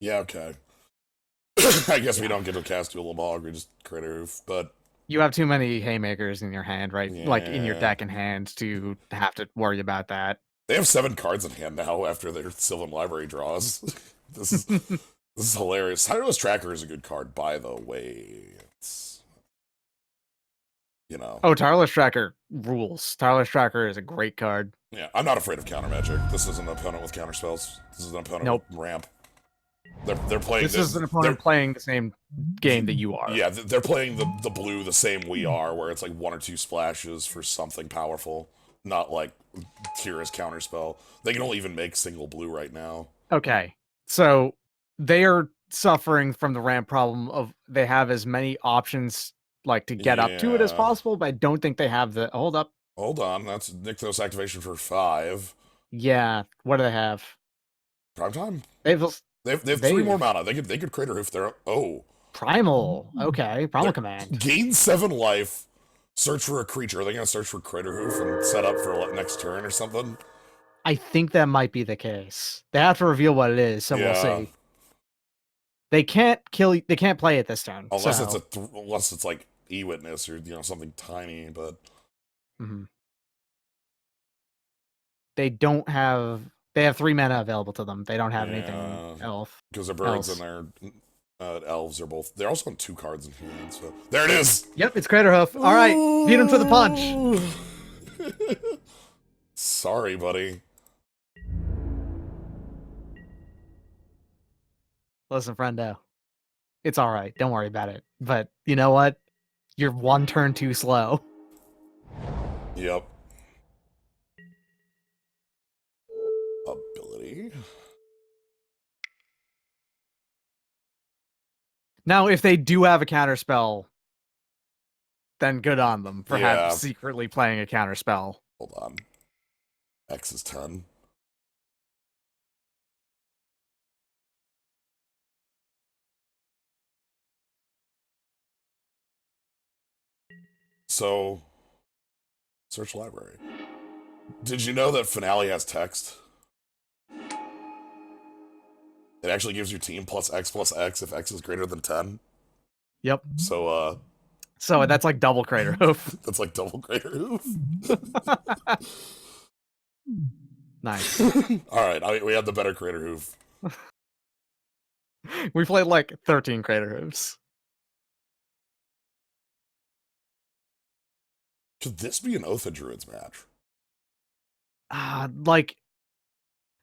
Yeah, okay. I guess we don't get to cast Ulamog. We just Crater Hoof, but
you have too many haymakers in your hand, right? Yeah. Like in your deck in hand to have to worry about that.
They have 7 cards in hand now after their Sylvan Library draws. This is hilarious. Tireless Tracker is a good card, by the way. It's, you know.
Oh, Tireless Tracker rules. Tireless Tracker is a great card.
Yeah, I'm not afraid of counter magic. This is an opponent with counter spells. This is an opponent with ramp. They're playing.
This is an opponent playing the same game that you are.
Yeah, they're playing the blue the same we are, where it's like 1 or 2 splashes for something powerful, not like Kira's counterspell. They can only even make single blue right now.
Okay, so they are suffering from the ramp problem of they have as many options like to get up to it as possible, but I don't think they have the hold on.
That's Nykthos activation for 5.
Yeah, what do they have?
Prime time.
They have
3 more mana. They could Crater Hoof their
Primal. Okay, Primal Command.
Gain 7 life. Search for a creature. Are they gonna search for Crater Hoof and set up for next turn or something?
I think that might be the case. They have to reveal what it is, so we'll see. They can't kill. They can't play it this turn
unless it's like E-Witness or something tiny. But
they don't have. They have 3 mana available to them. They don't have anything else.
Because their birds and their elves are both. They're also on 2 cards in hand. So there it is.
Yep, it's Crater Hoof. All right, beat him to the punch.
Sorry, buddy.
Listen, friendo. It's all right. Don't worry about it. But you know what? You're 1 turn too slow.
Yep. Ability.
Now, if they do have a counterspell, then good on them for secretly playing a counterspell.
Hold on. X is 10. So, search library. Did you know that Finale has text? It actually gives your team +X if X is greater than 10.
Yep.
So
that's like double Crater Hoof.
That's like double Crater Hoof.
Nice.
All right, we had the better Crater Hoof.
We played like 13 Crater Hoofs.
Could this be an Oath of Druids match?
Like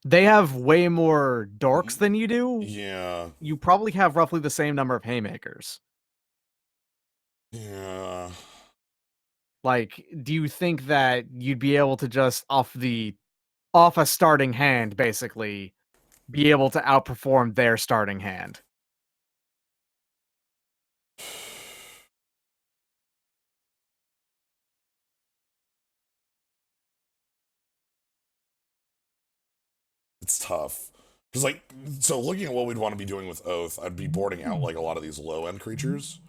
they have way more dorks than you do.
Yeah.
You probably have roughly the same number of haymakers.
Yeah.
Like, do you think that you'd be able to just off a starting hand, basically, be able to outperform their starting hand?
It's tough. Because, like, so looking at what we'd want to be doing with Oath, I'd be boarding out, like, a lot of these low-end creatures.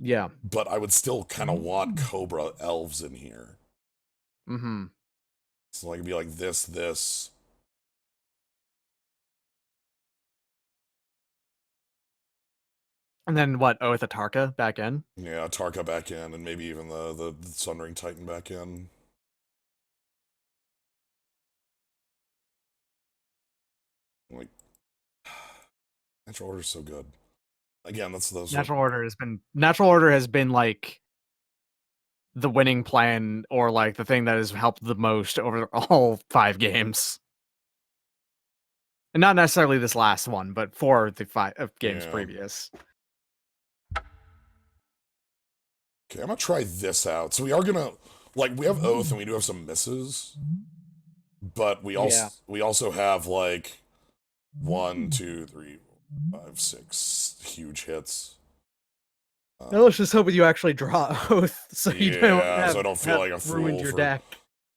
Yeah.
But I would still kind of want Cobra Elves in here.
Mm-hmm.
So, like, it'd be like this.
And then what? Oath Atarka back in?
Yeah, Tarka back in, and maybe even the Sunring Titan back in. Like, Natural Order's so good. Again, that's those.
Natural Order has been like the winning plan, or like the thing that has helped the most over all 5 games. And not necessarily this last one, but for the 5 games
Yeah.
previous.
Okay, I'm gonna try this out. So we are gonna, like, we have Oath and we do have some misses, but we also have like 1, 2, 3, 5, 6 huge hits.
Now let's just hope you actually draw Oath, so you don't have,
so I don't feel like a
ruined
fool
your
for,
deck.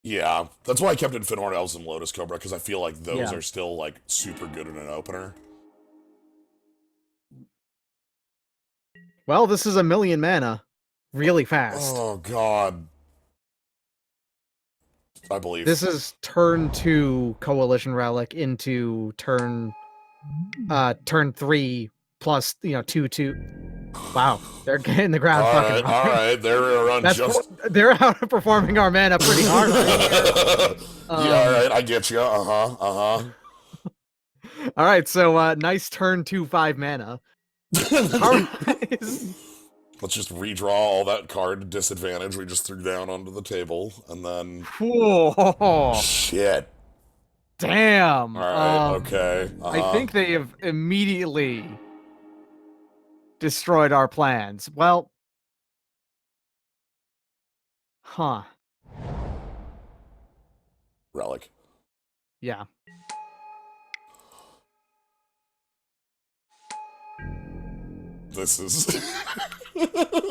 Yeah, that's why I kept in Finhorn Elves and Lotus Cobra, because I feel like those
Yeah.
are still like super good in an opener.
Well, this is 1,000,000 mana, really fast.
Oh god, I believe
This is turn 2 Coalition Relic into turn 3 plus 2/2. Wow, they're getting the ground fucking
all right, they're around just.
They're outperforming our mana pretty hard right here.
Yeah, all right, I get you.
All right, so nice turn 2 5 mana.
Let's just redraw all that card disadvantage we just threw down onto the table, and then.
Whoa.
Shit.
Damn.
All right. Okay.
I think they have immediately destroyed our plans. Well, huh.
Relic.
Yeah.
This is.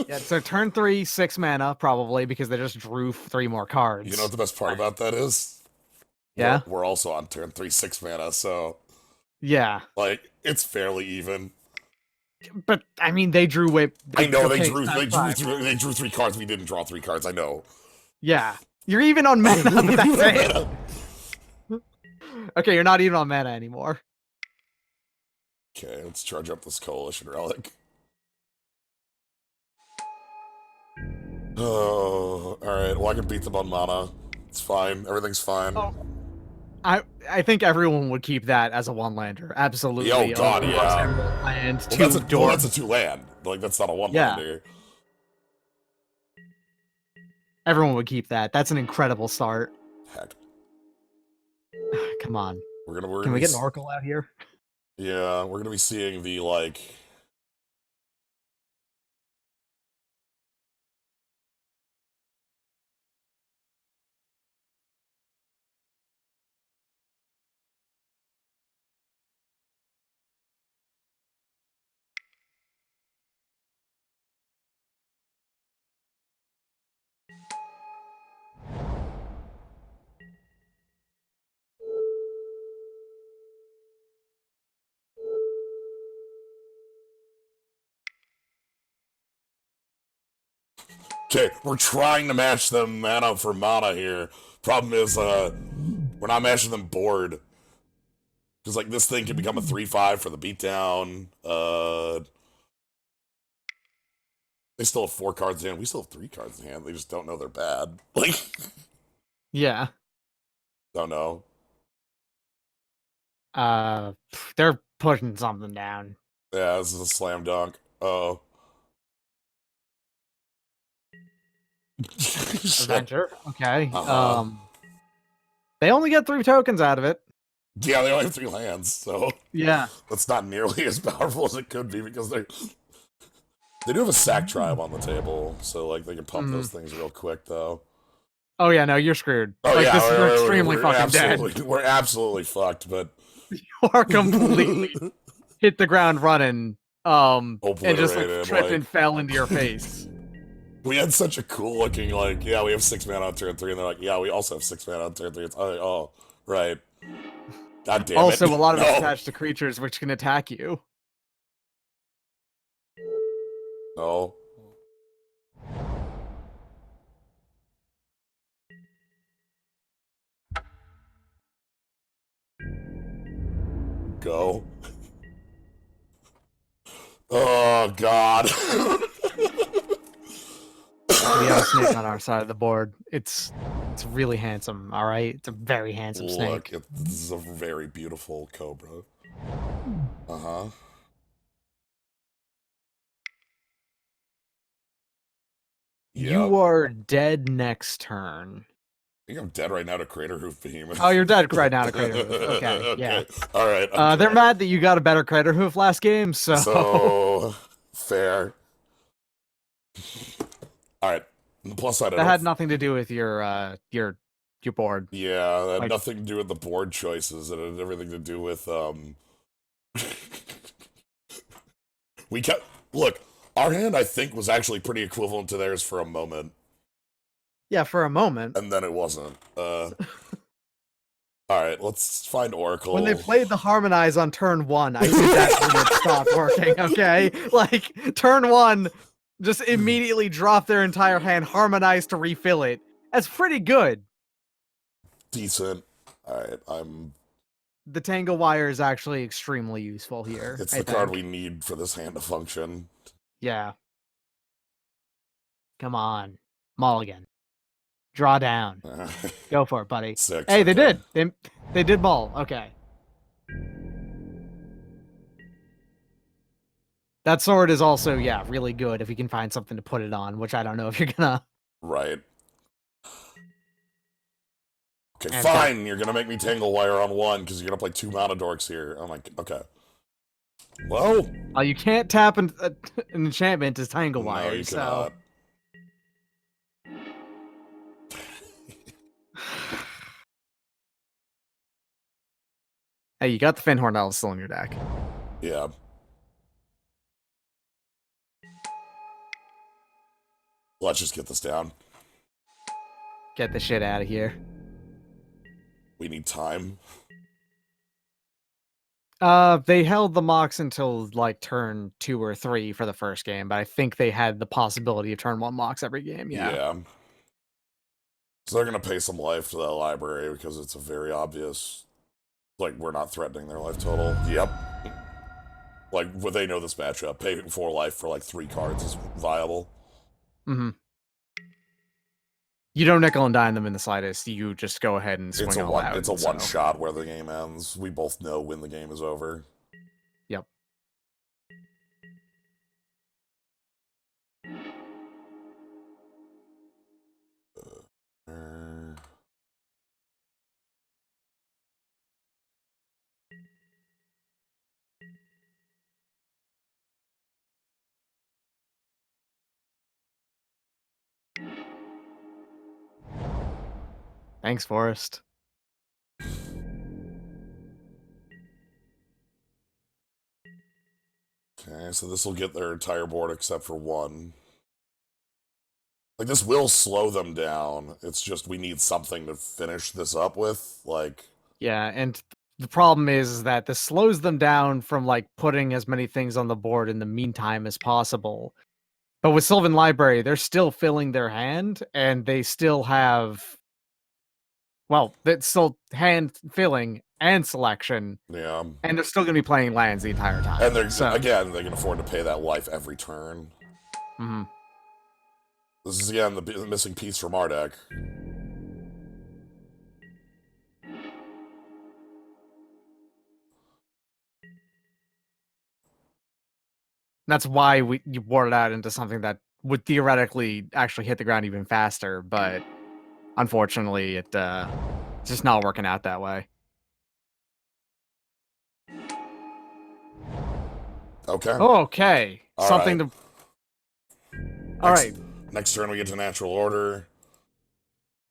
Yeah, so turn 3, 6 mana, probably, because they just drew 3 more cards.
You know what the best part about that is?
Yeah?
We're also on turn 3, 6 mana, so.
Yeah.
Like, it's fairly even.
But, I mean, they drew way...
I know, they drew 3 cards, we didn't draw 3 cards, I know.
Yeah. You're even on mana, but that's it. Okay, you're not even on mana anymore.
Okay, let's charge up this Coalition Relic. Oh, alright, well I can beat them on mana. It's fine, everything's fine.
Oh. I think everyone would keep that as a 1-lander. Absolutely.
Oh god, yeah.
Land,
Well, that's a 2-land. Like, that's not a 1-lander.
Yeah. Everyone would keep that. That's an incredible start.
Heck.
Come on.
We're
Can we get an Oracle out here?
Yeah, we're gonna be seeing the, like... Okay, we're trying to match them mana for mana here. Problem is, we're not matching them board. Because, like, this thing can become a 3-5 for the beatdown. They still have 4 cards in hand. We still have 3 cards in hand. They just don't know they're bad. Like,
Yeah.
don't know.
They're pushing something down.
Yeah, this is a slam dunk. Oh.
Adventure. Okay.
Uh-huh.
They only get 3 tokens out of it.
Yeah, they only have 3 lands, so
Yeah.
that's not nearly as powerful as it could be because they do have a sack tribe on the table, so like they can pump those things real quick though.
Oh yeah, no, you're screwed.
Oh
Like
yeah,
this, you're extremely
we're
fucking dead.
absolutely we're absolutely fucked, but
You are completely hit the ground running. And just like
obliterated.
tripped
Like
and fell into your face.
we had such a cool looking like, yeah, we have 6 mana on turn 3, and they're like, yeah, we also have 6 mana on turn 3. It's like, oh, right. God damn it.
Also, a lot of it's
No.
attached to creatures which can attack you.
No. Go. Oh God.
We have a snake on our side of the board. It's really handsome. All right, it's a very handsome snake.
Look, this is a very beautiful cobra. Uh-huh.
You are dead next turn.
I think I'm dead right now to Craterhoof Behemoth.
Oh, you're dead right now to Craterhoof. Okay, yeah.
All right.
They're mad that you got a better Craterhoof last game,
So fair. All right. The plus side.
That had nothing to do with your board.
Yeah, that had
Like-
nothing to do with the board choices. It had everything to do with we kept look. Our hand, I think, was actually pretty equivalent to theirs for a moment,
Yeah, for a moment.
and then it wasn't. All right, let's find Oracle.
When they played the Harmonize on turn 1, I think that's when it stopped working, okay? Like, turn 1, just immediately drop their entire hand, Harmonize to refill it. That's pretty good.
Decent. All right,
The Tangle Wire is actually extremely useful here.
It's
I
the card
think.
we need for this hand to function.
Yeah. Come on. Mulligan. Draw down. Go for it, buddy.
6.
Hey, they
okay.
did. They did ball. Okay. That sword is also, yeah, really good if you can find something to put it on, which I don't know if you're gonna.
Right. Okay,
And
fine. You're gonna make me Tangle Wire on 1 because you're gonna play 2 Mana Dorks here. I'm like, okay. Well,
You can't tap an enchantment as Tangle
no,
Wire,
you
so.
cannot.
Hey, you got the Finhorn Elves still in your deck.
Yeah. Let's just get this down.
Get the shit out of here.
We need time.
They held the Mox until like turn 2 or 3 for the first game, but I think they had the possibility of turn 1 Mox every game. Yeah.
So they're gonna pay some life to that library because it's a very obvious. Like, we're not threatening their life total. Yep. Like, well, they know this matchup. Paying 4 life for like 3 cards is viable.
Mm-hmm. You don't nickel and dime them in the slightest. You just go ahead and swing
It's a
all
one.
out.
It's a
so-
one shot where the game ends. We both know when the game is over.
Yep. Thanks, Forrest.
Okay, so this will get their entire board except for 1. Like, this will slow them down. It's just we need something to finish this up with. Like,
Yeah, and the problem is that this slows them down from like putting as many things on the board in the meantime as possible. But with Sylvan Library, they're still filling their hand, and they still have, well, that's still hand filling and selection,
yeah.
and they're still going to be playing lands the entire time.
And they're,
so,
again, they can afford to pay that life every turn.
mhm.
This is, again, the missing piece from our deck.
That's why you wore it out into something that would theoretically actually hit the ground even faster, but unfortunately, it's just not working out that way.
Okay.
Okay,
All
something
right.
to. All right.
Next turn we get to natural order.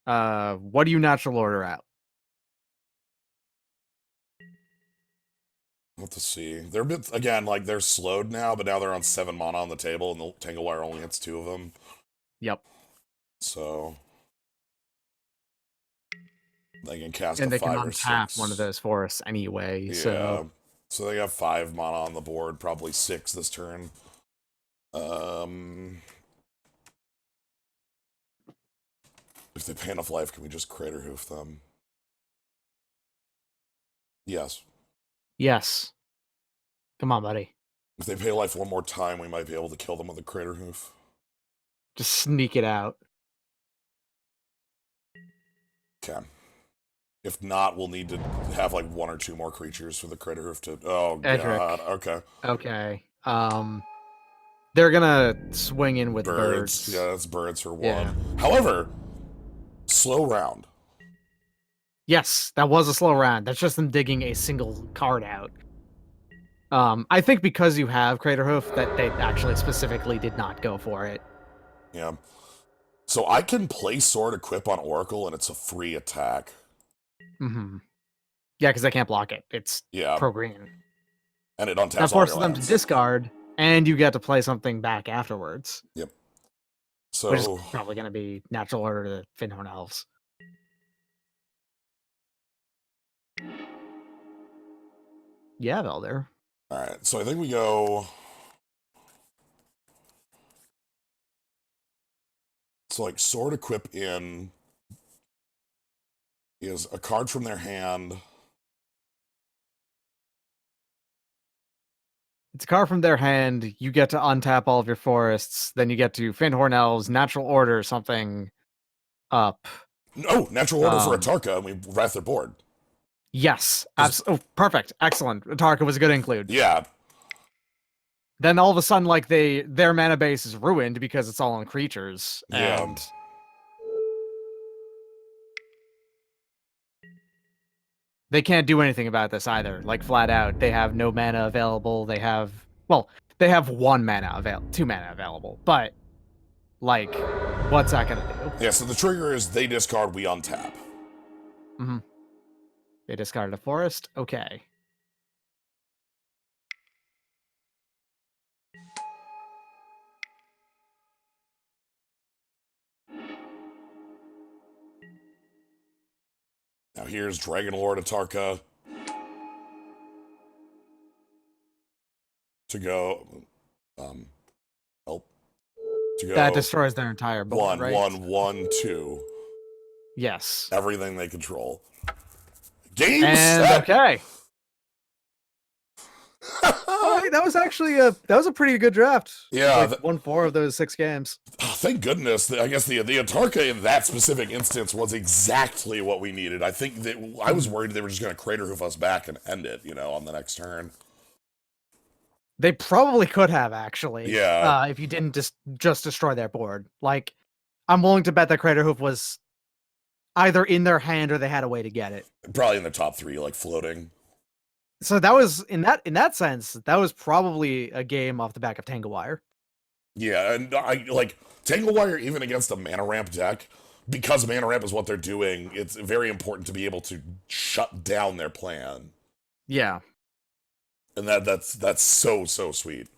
What do you natural order out?
Let's see. They're a bit again like they're slowed now, but now they're on 7 mana on the table, and the Tangle Wire only hits 2 of them.
Yep.
So they can cast
And
a
they can
5 or
untap
6.
one of those forests anyway.
Yeah. So they have 5 mana on the board, probably 6 this turn. If they pay enough life, can we just Crater Hoof them? Yes.
Yes. Come on, buddy.
If they pay life one more time, we might be able to kill them with a Crater Hoof.
Just sneak it out.
Okay. If not, we'll need to have like 1 or 2 more creatures for the Crater Hoof to. Oh
Edric.
god. Okay.
Okay. They're gonna swing in with birds.
Yeah, that's birds for 1.
Yeah.
However, slow round.
Yes, that was a slow round. That's just them digging a single card out. I think because you have Crater Hoof, that they actually specifically did not go for it.
Yeah. So I can play Sword Equip on Oracle, and it's a free attack.
Mm-hmm. Yeah, because they can't block it. It's pro green.
And it untaps
that forces them to discard, and you get to play something back afterwards.
Yep. So
which is probably going to be natural order to Fyndhorn Elves. Yeah, Velder.
All right, so I think we go. So like Sword Equip in is a card from their hand.
It's a card from their hand. You get to untap all of your forests. Then you get to Fyndhorn Elves, natural order, something up.
No, natural order for Atarka, and we wrath their board.
Yes. Perfect. Excellent. Atarka was a good include.
Yeah.
Then all of a sudden, like their mana base is ruined because it's all on creatures.
Yeah.
And they can't do anything about this either. Like flat out, they have no mana available. They have 2 mana available, 2 mana available. But like, what's that gonna do?
Yeah. So the trigger is they discard, we untap.
Mm-hmm. They discarded a forest. Okay.
Now here's Dragon Lord Atarka to go. To go.
That destroys their entire board,
1,
right?
1, 1, 2.
Yes.
Everything they control. Game
and
set.
Okay. All right, that was actually a pretty good draft.
Yeah,
like won 4 of those 6 games.
Thank goodness. I guess the Atarka in that specific instance was exactly what we needed. I think that I was worried they were just going to Crater Hoof us back and end it, on the next turn.
They probably could have actually.
Yeah.
If you didn't just destroy their board. Like, I'm willing to bet that Crater Hoof was either in their hand or they had a way to get it.
Probably in the top 3, like floating.
So that was in that sense, that was probably a game off the back of Tangle Wire.
Yeah, and I like Tangle Wire even against a mana ramp deck, because mana ramp is what they're doing. It's very important to be able to shut down their plan.
Yeah,
and that's so sweet.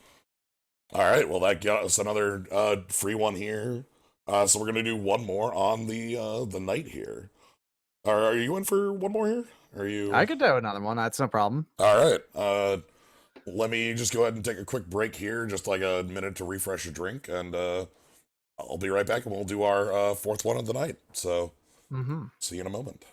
All right, well that got us another free one here. So we're gonna do one more on the night here. Are you in for one more here? Are you?
I could do another one. That's no problem.
All right. Let me just go ahead and take a quick break here, just like a minute to refresh a drink, and I'll be right back, and we'll do our 4th one of the night. So, see you in a moment.